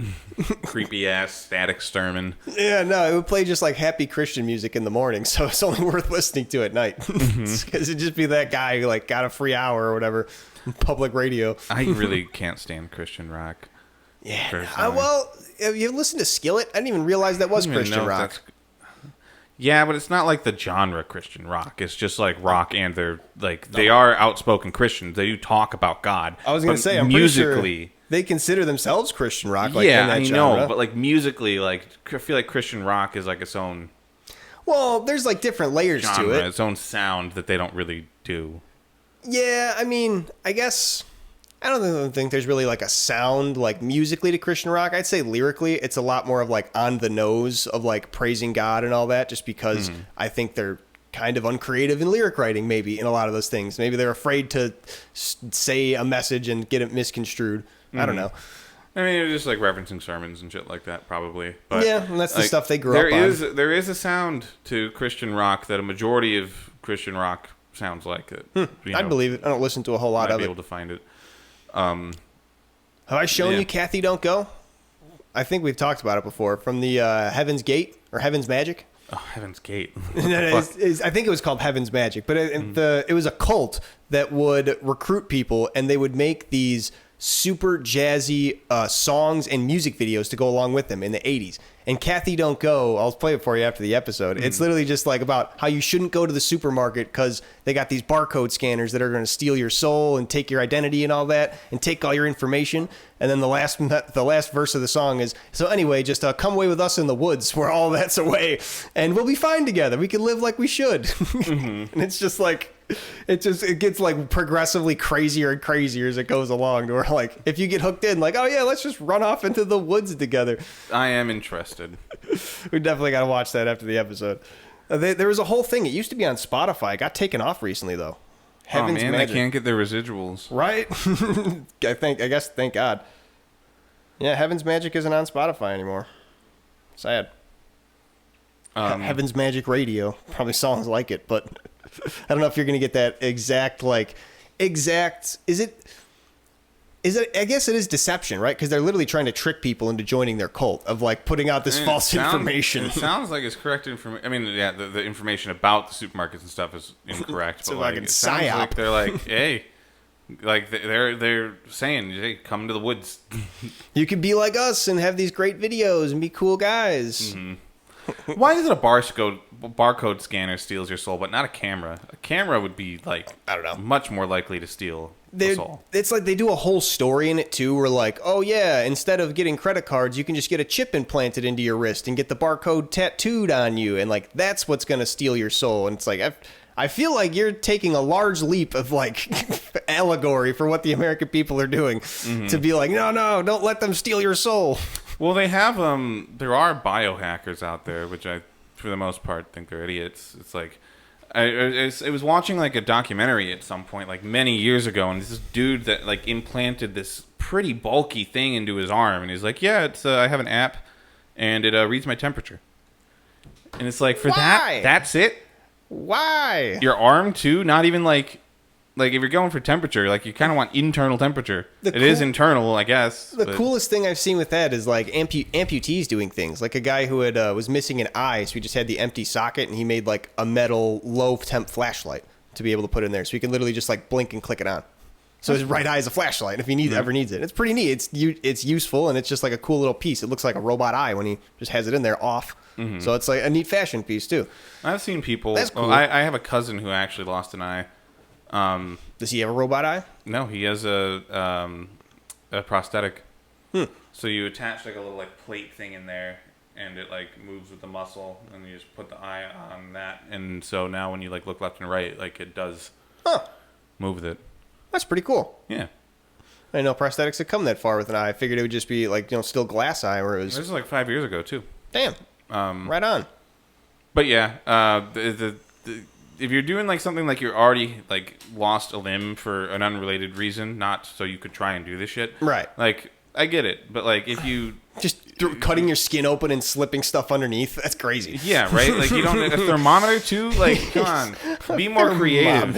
creepy ass static sermon. Yeah, no, it would play just like happy Christian music in the morning, so it's only worth listening to at night. Because it'd just be that guy who like got a free hour or whatever. Public radio. I really can't stand Christian rock. Yeah. Well, have you listened to Skillet? I didn't even realize that was Christian rock. Yeah, but it's not like the genre Christian rock. It's just like rock, and they're like they are outspoken Christians. They do talk about God. I was going to say, I'm musically, pretty sure they consider themselves Christian rock. Like, yeah, in that I genre. know, but like musically, like I feel like Christian rock is like its own. Well, there's like different layers genre, to it. Its own sound that they don't really do. Yeah, I mean, I guess I don't think there's really like a sound like musically to Christian rock. I'd say lyrically, it's a lot more of like on the nose of like praising God and all that, just because I think they're kind of uncreative in lyric writing, maybe in a lot of those things. Maybe they're afraid to say a message and get it misconstrued. I don't know. I mean, it's just like referencing sermons and shit like that, probably. But yeah, and that's like, the stuff they grew up on. There is a sound to Christian rock that a majority of Christian rock sounds like it. I'd believe it. I don't listen to a whole lot of it. Might be able to find it. Have I shown you Kathy Don't Go? I think we've talked about it before. From the Heaven's Gate or Heaven's Magic. Oh, Heaven's Gate. I think it was called Heaven's Magic, but it was a cult that would recruit people, and they would make these super jazzy songs and music videos to go along with them in the 80s. And Kathy Don't Go, I'll play it for you after the episode. It's literally just like about how you shouldn't go to the supermarket because they got these barcode scanners that are going to steal your soul and take your identity and all that and take all your information. And then the last verse of the song is, so anyway, just come away with us in the woods where all that's away, and we'll be fine together. We can live like we should. Mm-hmm. And it's just like, it gets like progressively crazier and crazier as it goes along. To where like, if you get hooked in, like, oh yeah, let's just run off into the woods together. I am interested. We definitely got to watch that after the episode. There was a whole thing. It used to be on Spotify. It got taken off recently though. Heaven's Magic. They can't get their residuals. Right? I guess, thank God. Yeah, Heaven's Magic isn't on Spotify anymore. Sad. Heaven's Magic Radio. Probably songs like it, but I don't know if you're going to get that exact, is it, I guess it is deception, right? Because they're literally trying to trick people into joining their cult of like putting out this false information. It sounds like it's correct information. I mean, yeah, the information about the supermarkets and stuff is incorrect. It's but like, it sounds psyop. like they're like, hey, like they're saying, hey, come to the woods. You could be like us and have these great videos and be cool guys. Mm-hmm. Why is it a barcode scanner steals your soul, but not a camera? A camera would be like, I don't know, much more likely to steal. It's like they do a whole story in it too. Where like, oh yeah, instead of getting credit cards, you can just get a chip implanted into your wrist and get the barcode tattooed on you, and like that's what's gonna steal your soul. And it's like I feel like you're taking a large leap of like allegory for what the American people are doing to be like, no, don't let them steal your soul. Well, they have there are biohackers out there, which I, for the most part, think they're idiots. It's like. I was watching like a documentary at some point, like many years ago, and this dude that like implanted this pretty bulky thing into his arm, and he's like, "Yeah, it's I have an app, and it reads my temperature." And it's like, for that's it. Why? Your arm too? Not even like if you're going for temperature, like you kind of want internal temperature. It is internal, I guess. The coolest thing I've seen with that is like amputees doing things. Like a guy who had was missing an eye, so he just had the empty socket, and he made like a metal low temp flashlight to be able to put in there, so he can literally just like blink and click it on. So his right eye is a flashlight if he ever needs it. It's pretty neat. It's useful, and it's just like a cool little piece. It looks like a robot eye when he just has it in there off. Mm-hmm. So it's like a neat fashion piece too. I've seen people. That's cool. I have a cousin who actually lost an eye. Does he have a robot eye? No, he has a prosthetic. So you attach like a little like plate thing in there, and it like moves with the muscle, and you just put the eye on that, and so now when you like look left and right, like it does move with it. That's pretty cool. Yeah. I didn't know prosthetics had come that far with an eye. I figured it would just be like, still glass eye, where it was. This was like 5 years ago too. Damn. Right on. But yeah, if you're doing like something like you're already like lost a limb for an unrelated reason, not so you could try and do this shit. Right. Like I get it, but like if you just cutting your skin open and slipping stuff underneath, that's crazy. Yeah, right? Like you don't a thermometer too? Like come on. Be more creative.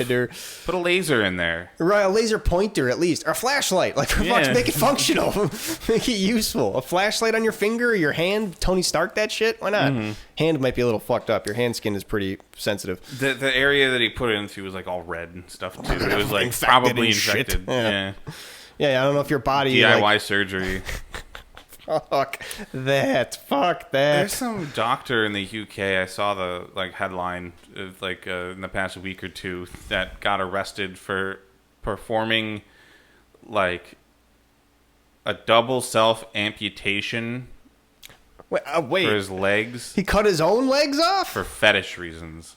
Put a laser in there. Right, a laser pointer at least. Or a flashlight. Like make it functional. Make it useful. A flashlight on your finger or your hand, Tony Stark that shit? Why not? Mm-hmm. Hand might be a little fucked up. Your hand skin is pretty sensitive. The area that he put it into was like all red and stuff too. It was like probably infected. Yeah. Yeah, I don't know if your body DIY surgery. Fuck that. There's some doctor in the UK. I saw the like headline in the past week or two that got arrested for performing like a double self amputation. Wait. For his legs. He cut his own legs off? For fetish reasons.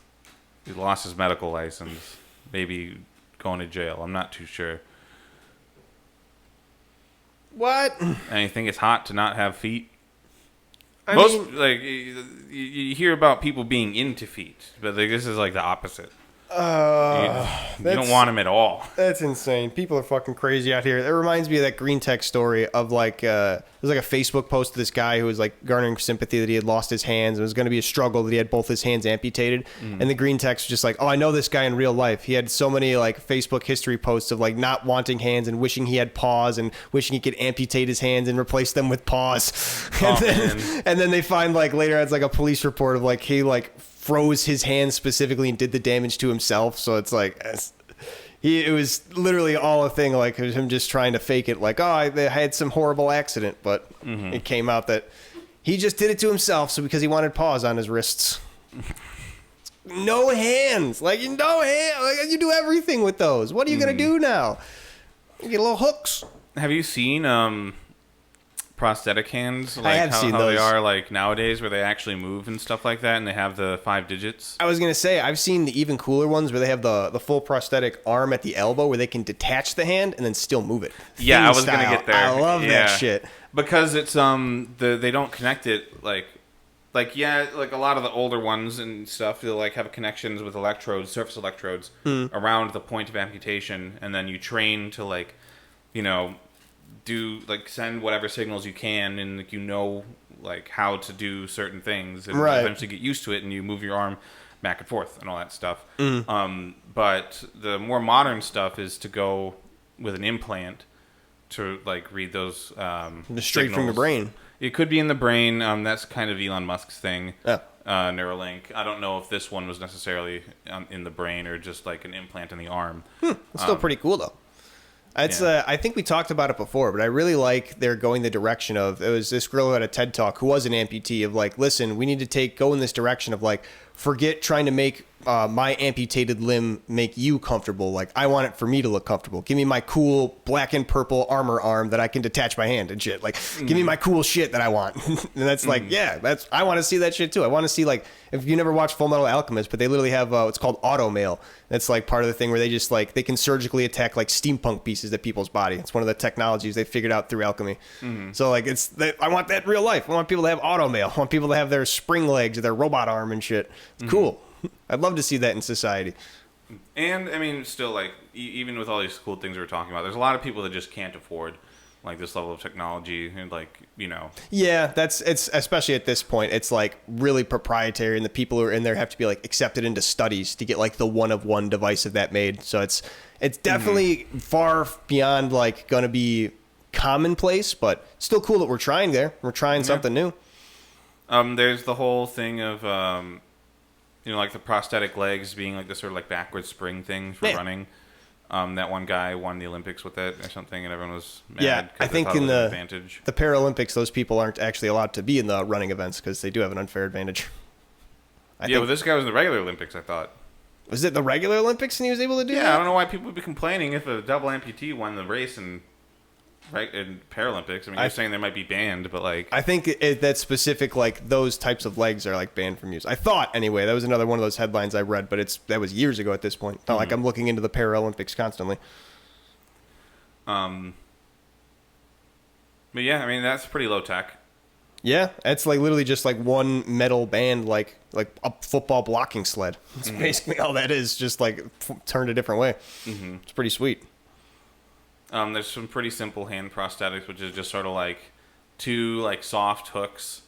He lost his medical license. Maybe going to jail. I'm not too sure. What? And you think it's hot to not have feet? I mean, like you hear about people being into feet, but like, this is like the opposite. You don't want them at all. That's insane. People are fucking crazy out here. It reminds me of that Green Tech story of like there's like a Facebook post of this guy who was like garnering sympathy that he had lost his hands. It was going to be a struggle that he had both his hands amputated. And the Green Tech's just like, oh, I know this guy in real life. He had so many like Facebook history posts of like not wanting hands and wishing he had paws and wishing he could amputate his hands and replace them with paws. And then they find like later it's like a police report of like he like froze his hands specifically and did the damage to himself. So it's like it was literally all a thing, like him just trying to fake it, like, oh, I had some horrible accident, but it came out that he just did it to himself. So because he wanted paws on his wrists. No hands, like no hand, like you do everything with those. What are you gonna do now? You get little hooks. Have you seen prosthetic hands? Like I have seen how those. They are like nowadays, where they actually move and stuff like that, and they have the 5 digits. I was gonna say I've seen the even cooler ones where they have the full prosthetic arm at the elbow where they can detach the hand and then still move it. Yeah, Thing I was style. gonna get there. I love that shit because it's they don't connect it like a lot of the older ones and stuff. They'll like have connections with electrodes, surface electrodes around the point of amputation, and then you train to like, do like send whatever signals you can, and like, like how to do certain things, and eventually get used to it, and you move your arm back and forth and all that stuff. But the more modern stuff is to go with an implant to like read those straight from your brain. It could be in the brain. That's kind of Elon Musk's thing. Yeah. Neuralink. I don't know if this one was necessarily in the brain or just like an implant in the arm. It's still pretty cool though. It's I think we talked about it before, but I really like they're going the direction of, it was this girl who had a TED Talk who was an amputee of like, listen, we need to go in this direction of like, forget trying to make my amputated limb make you comfortable. Like, I want it for me to look comfortable. Give me my cool black and purple armor arm that I can detach my hand and shit. Like, give me my cool shit that I want. And that's like, I want to see that shit too. I want to see, like, if you never watched Full Metal Alchemist, but they literally have what's called auto mail. That's like part of the thing where they just like, they can surgically attack like steampunk pieces of people's body. It's one of the technologies they figured out through alchemy. So like, I want that in real life. I want people to have auto mail. I want people to have their spring legs or their robot arm and shit. It's cool. I'd love to see that in society. And I mean, still, like, even with all these cool things we're talking about, there's a lot of people that just can't afford like this level of technology, and like, Yeah, it's especially at this point, it's like really proprietary, and the people who are in there have to be like accepted into studies to get like the one of one device of that made. So it's definitely far beyond like gonna be commonplace, but still cool that we're trying there. We're trying something new. There's the whole thing of like the prosthetic legs being like the sort of like backward spring thing for running. That one guy won the Olympics with it or something, and everyone was mad. Yeah, I think in the Paralympics, those people aren't actually allowed to be in the running events because they do have an unfair advantage. Well, this guy was in the regular Olympics, I thought. Was it the regular Olympics and he was able to do that? Yeah, I don't know why people would be complaining if a double amputee won the race in Paralympics. I mean, you're saying they might be banned, but like... I think that's specific, like, those types of legs are, like, banned from use. I thought, anyway. That was another one of those headlines I read, but that was years ago at this point. Not like I'm looking into the Paralympics constantly. But yeah, I mean, that's pretty low tech. Yeah, it's like literally just like one metal band, like a football blocking sled. That's basically all that is, just like turned a different way. It's pretty sweet. There's some pretty simple hand prosthetics, which is just sort of like two like soft hooks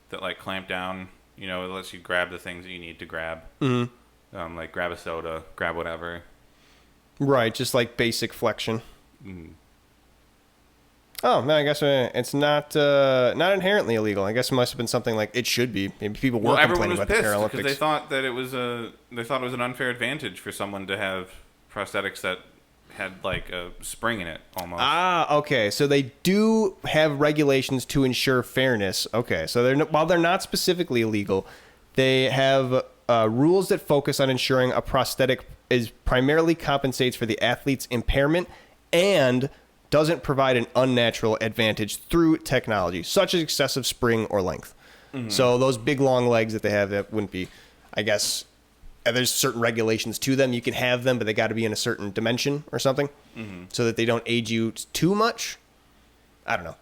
that like clamp down. It lets you grab the things that you need to grab. Like grab a soda, grab whatever. Right, just like basic flexion. Oh, no, I guess it's not inherently illegal. I guess it must have been something like it should be. Maybe people were complaining about the Paralympics because they thought that it was an unfair advantage for someone to have prosthetics that had like a spring in it almost. Ah, okay. So they do have regulations to ensure fairness. Okay, so while they're not specifically illegal, they have rules that focus on ensuring a prosthetic primarily compensates for the athlete's impairment and doesn't provide an unnatural advantage through technology, such as excessive spring or length. So those big long legs that they have, that wouldn't be, I guess, there's certain regulations to them. You can have them, but they got to be in a certain dimension or something, so that they don't age you too much. I don't know.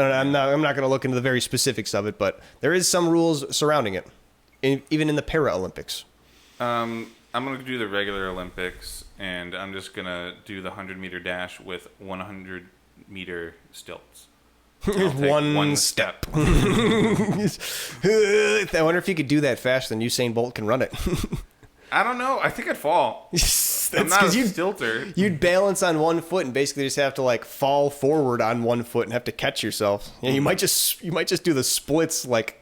I'm not going to look into the very specifics of it, but there is some rules surrounding it, even in the Paralympics. I'm going to do the regular Olympics, and I'm just going to do the 100-meter dash with 100-meter stilts. One step. I wonder if you could do that faster than Usain Bolt can run it. I don't know. I think I'd fall. I'm not a stilter. You'd balance on one foot and basically just have to like fall forward on one foot and have to catch yourself. You might just do the splits like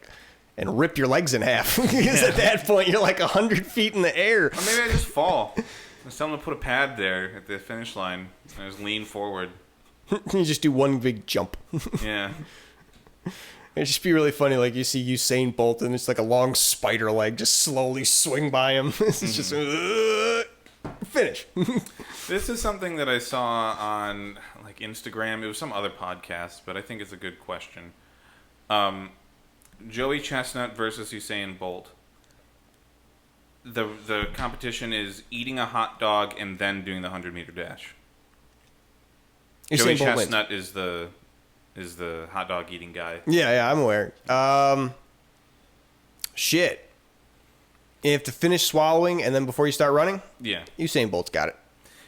and rip your legs in half because at that point you're like 100 feet in the air. Or maybe I just fall. Just tell them to put a pad there at the finish line and just lean forward. You just do one big jump. Yeah. It'd just be really funny, like you see Usain Bolt and it's like a long spider leg just slowly swing by him. It's just Finish. This is something that I saw on like Instagram. It was some other podcast, but I think it's a good question. Joey Chestnut versus Usain Bolt. The competition is eating a hot dog and then doing the 100-meter dash. Joey Chestnut is the hot dog eating guy. Yeah, I'm aware. Shit. You have to finish swallowing and then before you start running? Yeah. Usain Bolt's got it.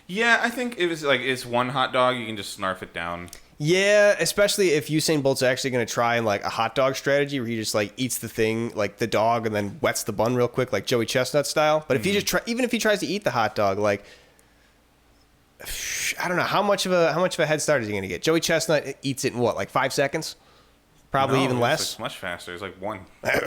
Yeah, I think it was like it's one hot dog, you can just snarf it down. Yeah, especially if Usain Bolt's actually going to try like a hot dog strategy where he just like eats the thing like the dog and then wets the bun real quick like Joey Chestnut style. But if he just even if he tries to eat the hot dog, like I don't know how much of a head start is he going to get. Joey Chestnut eats it in what, like 5 seconds? Probably even less. Like much faster. It's like 1.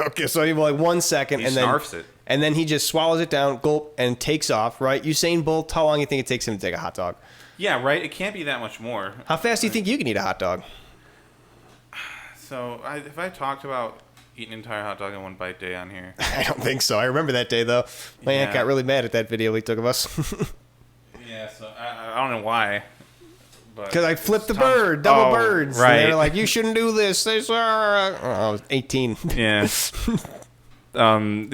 Okay, so even like 1 second, he and then snarfs it, and then he just swallows it down, gulp, and takes off. Right? Usain Bolt. How long do you think it takes him to take a hot dog? Yeah, right. It can't be that much more. How fast do you think you can eat a hot dog? So, if I talked about eating an entire hot dog in one bite day on here, I don't think so. I remember that day though. My aunt got really mad at that video we took of us. Yeah, so I don't know why. Because I flipped the bird, double birds. Right. And they're like, you shouldn't do this. They I was 18. Yeah. It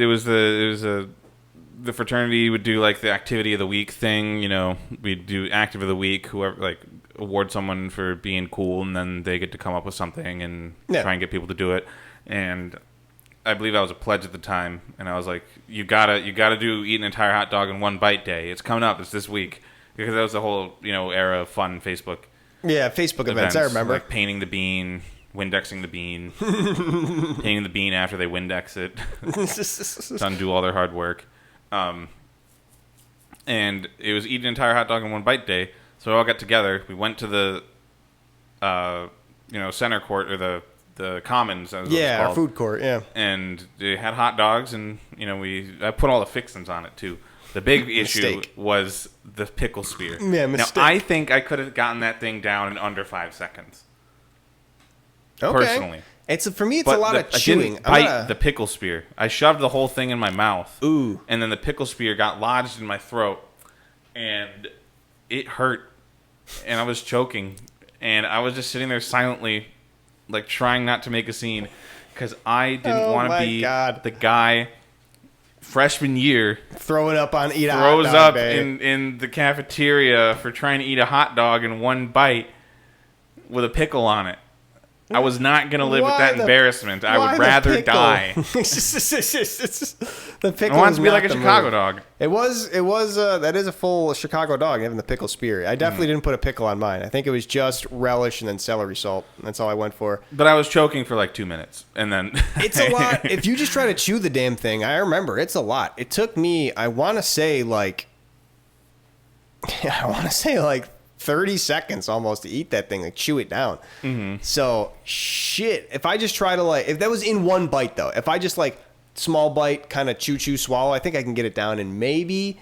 was the fraternity would do like the activity of the week thing. You know, we'd do active of the week. Whoever like award someone for being cool, and then they get to come up with something and try and get people to do it. And I believe I was a pledge at the time, and I was like, you gotta do eat an entire hot dog in one bite day. It's coming up. It's this week. Because that was the whole, era of fun Facebook. Yeah, Facebook events. I remember. Like painting the bean, Windexing the bean, painting the bean after they Windex it. To undo all their hard work. And it was eat an entire hot dog in one bite day. So we all got together. We went to the, center court or the commons. As our food court. Yeah. And they had hot dogs, and I put all the fixings on it too. The big issue was the pickle spear. Yeah, mistake. Now, I think I could have gotten that thing down in under 5 seconds. Okay. Personally. For me, it's a lot of chewing. I didn't bite the pickle spear. I shoved the whole thing in my mouth. Ooh. And then the pickle spear got lodged in my throat. And it hurt. And I was choking. And I was just sitting there silently, like trying not to make a scene. Because I didn't want to be the guy... freshman year throws up in the cafeteria for trying to eat a hot dog in one bite with a pickle on it. I was not going to live with that embarrassment. I would rather die. The pickle I want it to be like a Chicago dog. It was that is a full Chicago dog, having the pickle spear. I definitely didn't put a pickle on mine. I think it was just relish and then celery salt. That's all I went for. But I was choking for like 2 minutes, and then it's a lot. If you just try to chew the damn thing, I remember it's a lot. It took me, I want to say like 30 seconds almost to eat that thing, like chew it down. Mm-hmm. So shit, if I just try to if that was in one bite though, if I just small bite, kind of chew, swallow, I think I can get it down in maybe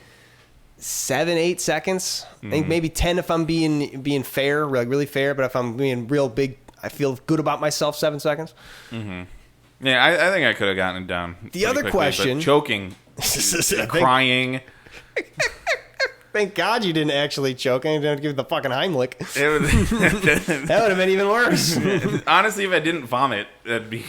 7-8 seconds. Mm-hmm. I think maybe 10 if I'm being fair, like really fair. But if I'm being real big, I feel good about myself, 7 seconds. Mm-hmm. Yeah, I think I could have gotten it down. The other quickly, question, choking, crying. Thank God you didn't actually choke. I didn't give the fucking Heimlich. That would have been even worse. Honestly, if I didn't vomit, then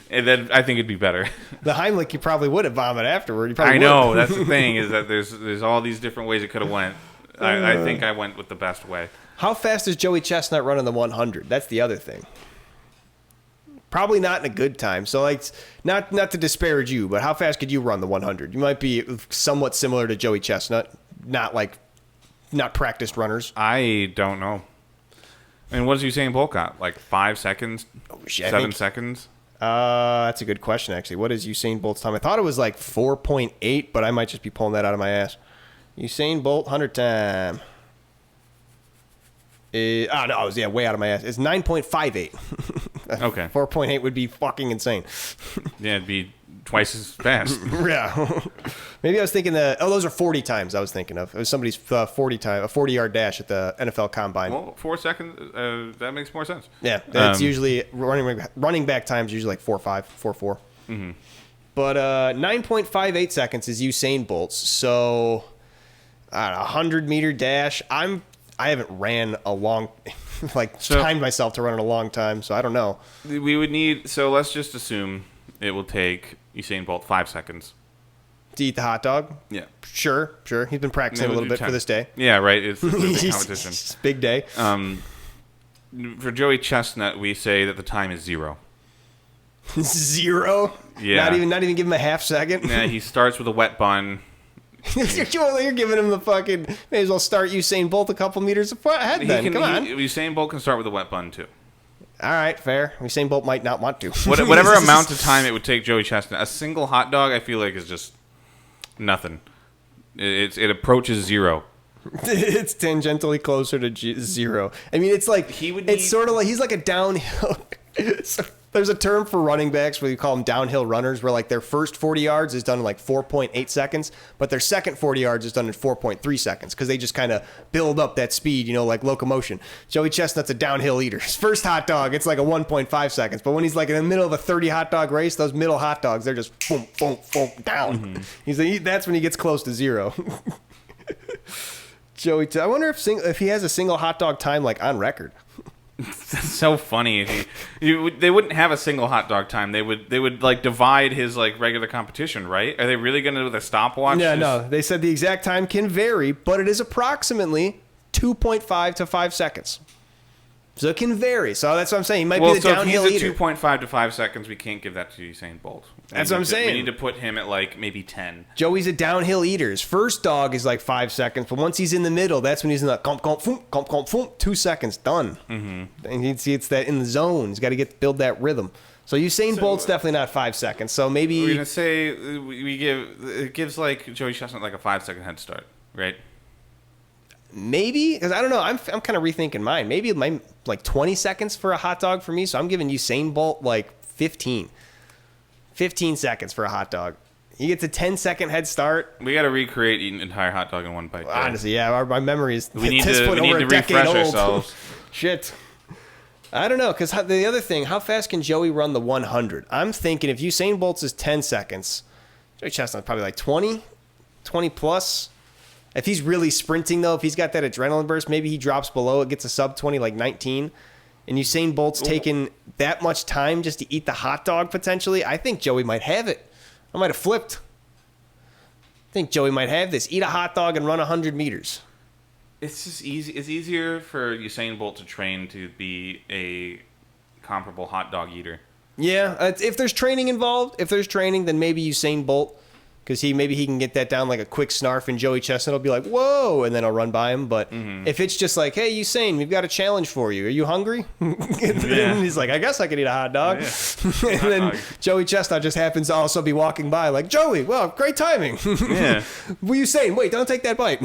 I think it'd be better. The Heimlich, you probably would have vomited afterward. I know. That's the thing, is that there's all these different ways it could have went. I think I went with the best way. How fast does Joey Chestnut run in the 100? That's the other thing. Probably not in a good time. So, not to disparage you, but how fast could you run the 100? You might be somewhat similar to Joey Chestnut. Not practiced runners. I don't know. And what does Usain Bolt got? Like 5 seconds? 7 seconds? That's a good question, actually. What is Usain Bolt's time? I thought it was like 4.8, but I might just be pulling that out of my ass. Usain Bolt 100 time. No, it was way out of my ass. It's 9.58. Okay. 4.8 would be fucking insane. Yeah, it'd be twice as fast. Yeah. Maybe I was thinking those are 40 times I was thinking of. It was somebody's 40-yard dash at the NFL Combine. Well, 4 seconds, that makes more sense. Yeah, that's usually running back times usually like 4.5, 4.4. Mm-hmm. But 9.58 seconds is Usain Bolt's. So 100-meter dash. I haven't ran a long, timed myself to run in a long time, so I don't know. We would need, so let's just assume it will take Usain Bolt 5 seconds. To eat the hot dog? Yeah. Sure. He's been practicing a little bit 10. for this day. Yeah, right. It's a big competition. It's a big day. For Joey Chestnut, we say that the time is 0. 0? Yeah. Not even give him a half second? Yeah, he starts with a wet bun. You're giving him the fucking... May as well start Usain Bolt a couple meters ahead then. Come on. Usain Bolt can start with a wet bun, too. All right, fair. Usain Bolt might not want to. Whatever amount of time it would take Joey Chestnut. A single hot dog, I feel like, is just nothing. It approaches 0. It's tangentially closer to 0. I mean, it's like... It's sort of like... He's like a downhill... There's a term for running backs where you call them downhill runners, where like their first 40 yards is done in like 4.8 seconds, but their second 40 yards is done in 4.3 seconds because they just kind of build up that speed, like locomotion. Joey Chestnut's a downhill eater. His first hot dog, it's like a 1.5 seconds, but when he's like in the middle of a 30 hot dog race, those middle hot dogs, they're just boom, boom, boom, down. That's when he gets close to 0. Joey, I wonder if he has a single hot dog time like on record. That's so funny. They wouldn't have a single hot dog time. They would like divide his like regular competition, right? Are they really going to with a stopwatch? Yeah, no. They said the exact time can vary, but it is approximately 2.5 to 5 seconds. So it can vary. So that's what I'm saying. He might be the downhill eater. If he's at 2.5 to 5 seconds, we can't give that to Usain Bolt. That's what I'm saying. We need to put him at like maybe 10. Joey's a downhill eater. His first dog is like 5 seconds, but once he's in the middle, that's when he's in the comp, 2 seconds, done. Mm-hmm. And you see it's that in the zone. He's got to build that rhythm. So Usain Bolt's definitely not 5 seconds. So maybe we're gonna say it gives like Joey Chestnut like a 5-second head start, right? Maybe, because I don't know. I'm kind of rethinking mine. Maybe like 20 seconds for a hot dog for me. So I'm giving Usain Bolt like 15 seconds for a hot dog. He gets a 10-second head start. We got to recreate eating an entire hot dog in one bite. Honestly, yeah, my memory is we need to refresh ourselves. Shit. I don't know, because the other thing, how fast can Joey run the 100? I'm thinking if Usain Bolt's is 10 seconds, Joey Chestnut's probably like 20 plus. If he's really sprinting, though, if he's got that adrenaline burst, maybe he drops below it, gets a sub 20, like 19. And Usain Bolt's taking that much time just to eat the hot dog, potentially. I think Joey might have it. I might have flipped. I think Joey might have this. Eat a hot dog and run 100 meters. It's just easy. It's easier for Usain Bolt to train to be a comparable hot dog eater. Yeah, if there's training involved, then maybe Usain Bolt. Because maybe he can get that down like a quick snarf, and Joey Chestnut will be like, whoa, and then I'll run by him. But if it's just like, hey, Usain, we've got a challenge for you. Are you hungry? And he's like, I guess I could eat a hot dog. Yeah. And then Joey Chestnut just happens to also be walking by like, Joey, well, great timing. Yeah. Well, Usain, wait, don't take that bite.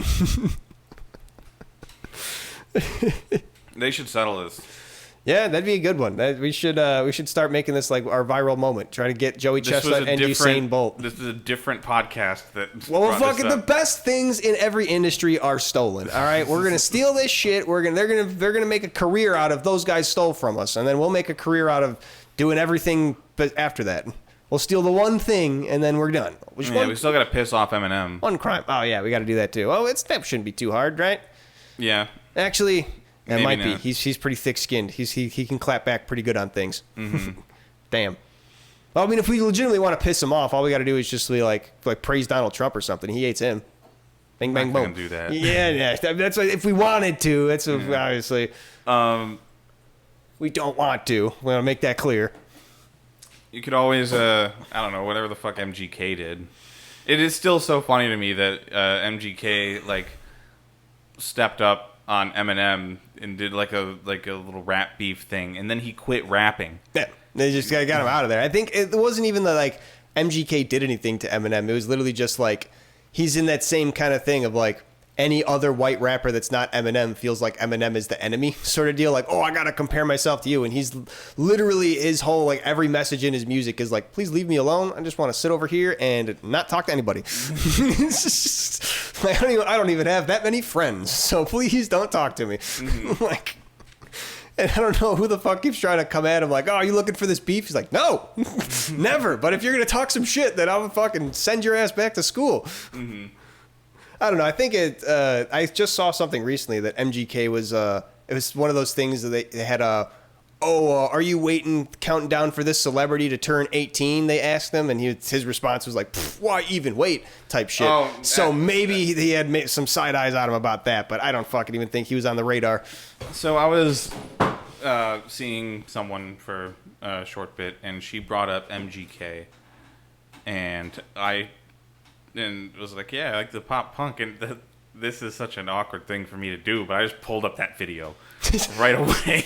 They should settle this. Yeah, that'd be a good one. We should start making this like our viral moment. Try to get Joey Chestnut and Usain Bolt. This is a different podcast that. Well, fucking the best things in every industry are stolen. All right, we're gonna steal this shit. They're gonna make a career out of those guys stole from us, and then we'll make a career out of doing everything. But after that, we'll steal the one thing, and then we're done. We still gotta piss off Eminem. One crime. Oh yeah, we got to do that too. Oh, that shouldn't be too hard, right? Yeah. Actually. That Maybe might not. be. He's pretty thick-skinned. He can clap back pretty good on things. Mm-hmm. Damn. Well, I mean, if we legitimately want to piss him off, all we got to do is just be like praise Donald Trump or something. He hates him. Bang, bang, boom. Do that. Yeah. That's what, if we wanted to. That's obviously. We don't want to. We want to make that clear. You could always, I don't know, whatever the fuck MGK did. It is still so funny to me that MGK stepped up on Eminem and did like a little rap beef thing, and then he quit rapping. Yeah, they just got him out of there. I think it wasn't even that MGK did anything to Eminem. It was literally just he's in that same kind of thing of any other white rapper that's not Eminem feels like Eminem is the enemy sort of deal. I got to compare myself to you. And he's literally his whole, every message in his music is please leave me alone. I just want to sit over here and not talk to anybody. It's just, I don't even have that many friends. So please don't talk to me. Mm-hmm. And I don't know who the fuck keeps trying to come at him oh, are you looking for this beef? He's like, no, never. But if you're going to talk some shit, then I'll fucking send your ass back to school. Mm-hmm. I don't know. I think I just saw something recently that MGK was. It was one of those things that they had a. Are you counting down for this celebrity to turn 18? They asked him, and his response was like, "Why even wait?" type shit. So maybe he had some side eyes on him about that, but I don't fucking even think he was on the radar. So I was seeing someone for a short bit, and she brought up MGK, and I was like, "Yeah, I like the pop punk," and this is such an awkward thing for me to do, but I just pulled up that video. Right away.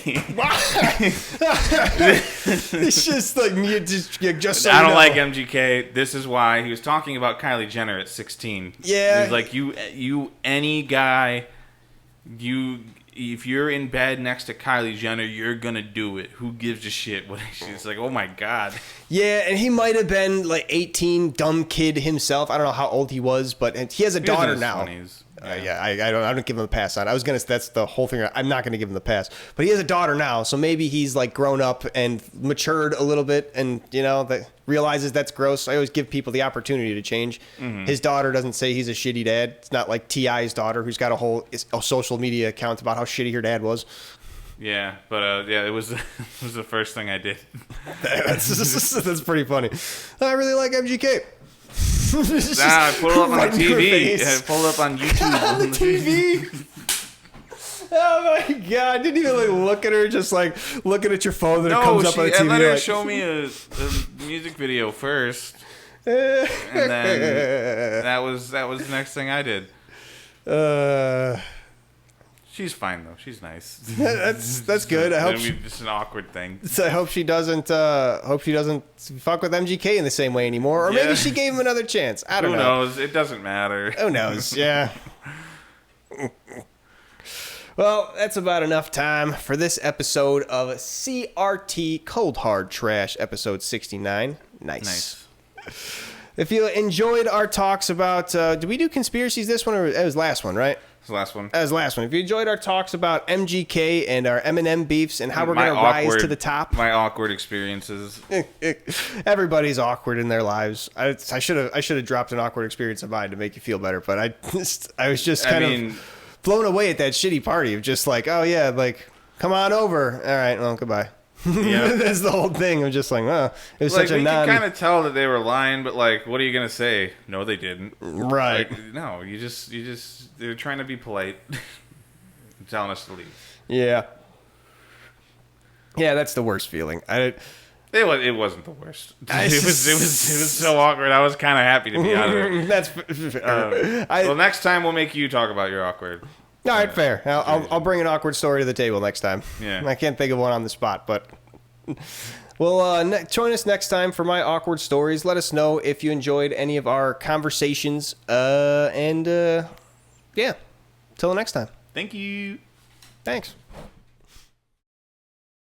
It's just like me. Just so I don't like MGK. This is why he was talking about Kylie Jenner at 16. Yeah, he's like you any guy, if you're in bed next to Kylie Jenner, you're gonna do it. Who gives a shit? She's like, oh my god. Yeah, and he might have been like 18, dumb kid himself. I don't know how old he was, but he has a daughter now. 20s. I don't give him a pass on it. That's the whole thing. I'm not gonna give him the pass, but he has a daughter now, so maybe he's like grown up and matured a little bit, and that realizes that's gross. I always give people the opportunity to change. Mm-hmm. His daughter doesn't say he's a shitty dad. It's not like T.I.'s daughter, who's got a social media account about how shitty her dad was. Yeah, but it was the first thing I did. That's pretty funny. I really like MGK. Pull it up on the TV. Pull it up on YouTube. On the TV. Oh my god! Didn't even look at her. Just like looking at your phone that it comes up on the TV. Let her show me a music video first, and then that was the next thing I did. She's fine though. She's nice. That's good. I hope it's an awkward thing. So I hope she doesn't fuck with MGK in the same way anymore, or maybe she gave him another chance. I don't know. Who knows? It doesn't matter. Who knows? Yeah. Well, that's about enough time for this episode of CRT Cold Hard Trash, episode 69. Nice. If you enjoyed our talks about, did we do conspiracies this one, or it was last one, right? It was last one. That was the last one. If you enjoyed our talks about MGK and our Eminem beefs and how we're going to rise to the top. My awkward experiences. Everybody's awkward in their lives. I should have dropped an awkward experience of mine to make you feel better, but I was just kind of blown away at that shitty party of just like, oh yeah, like, come on over. All right, well, goodbye. Yeah, that's the whole thing. I'm just like, oh, it was such a non. You can kind of tell that they were lying, but like, what are you gonna say? No, they didn't. Right? Like, no, you just they're trying to be polite, telling us to leave. Yeah. Yeah, that's the worst feeling. It wasn't the worst. It was so awkward. I was kind of happy to be out of it. Well, next time we'll make you talk about your awkward. All right, fair. I'll bring an awkward story to the table next time. Yeah. I can't think of one on the spot, but well, join us next time for my awkward stories. Let us know if you enjoyed any of our conversations. Yeah. Till next time. Thank you. Thanks.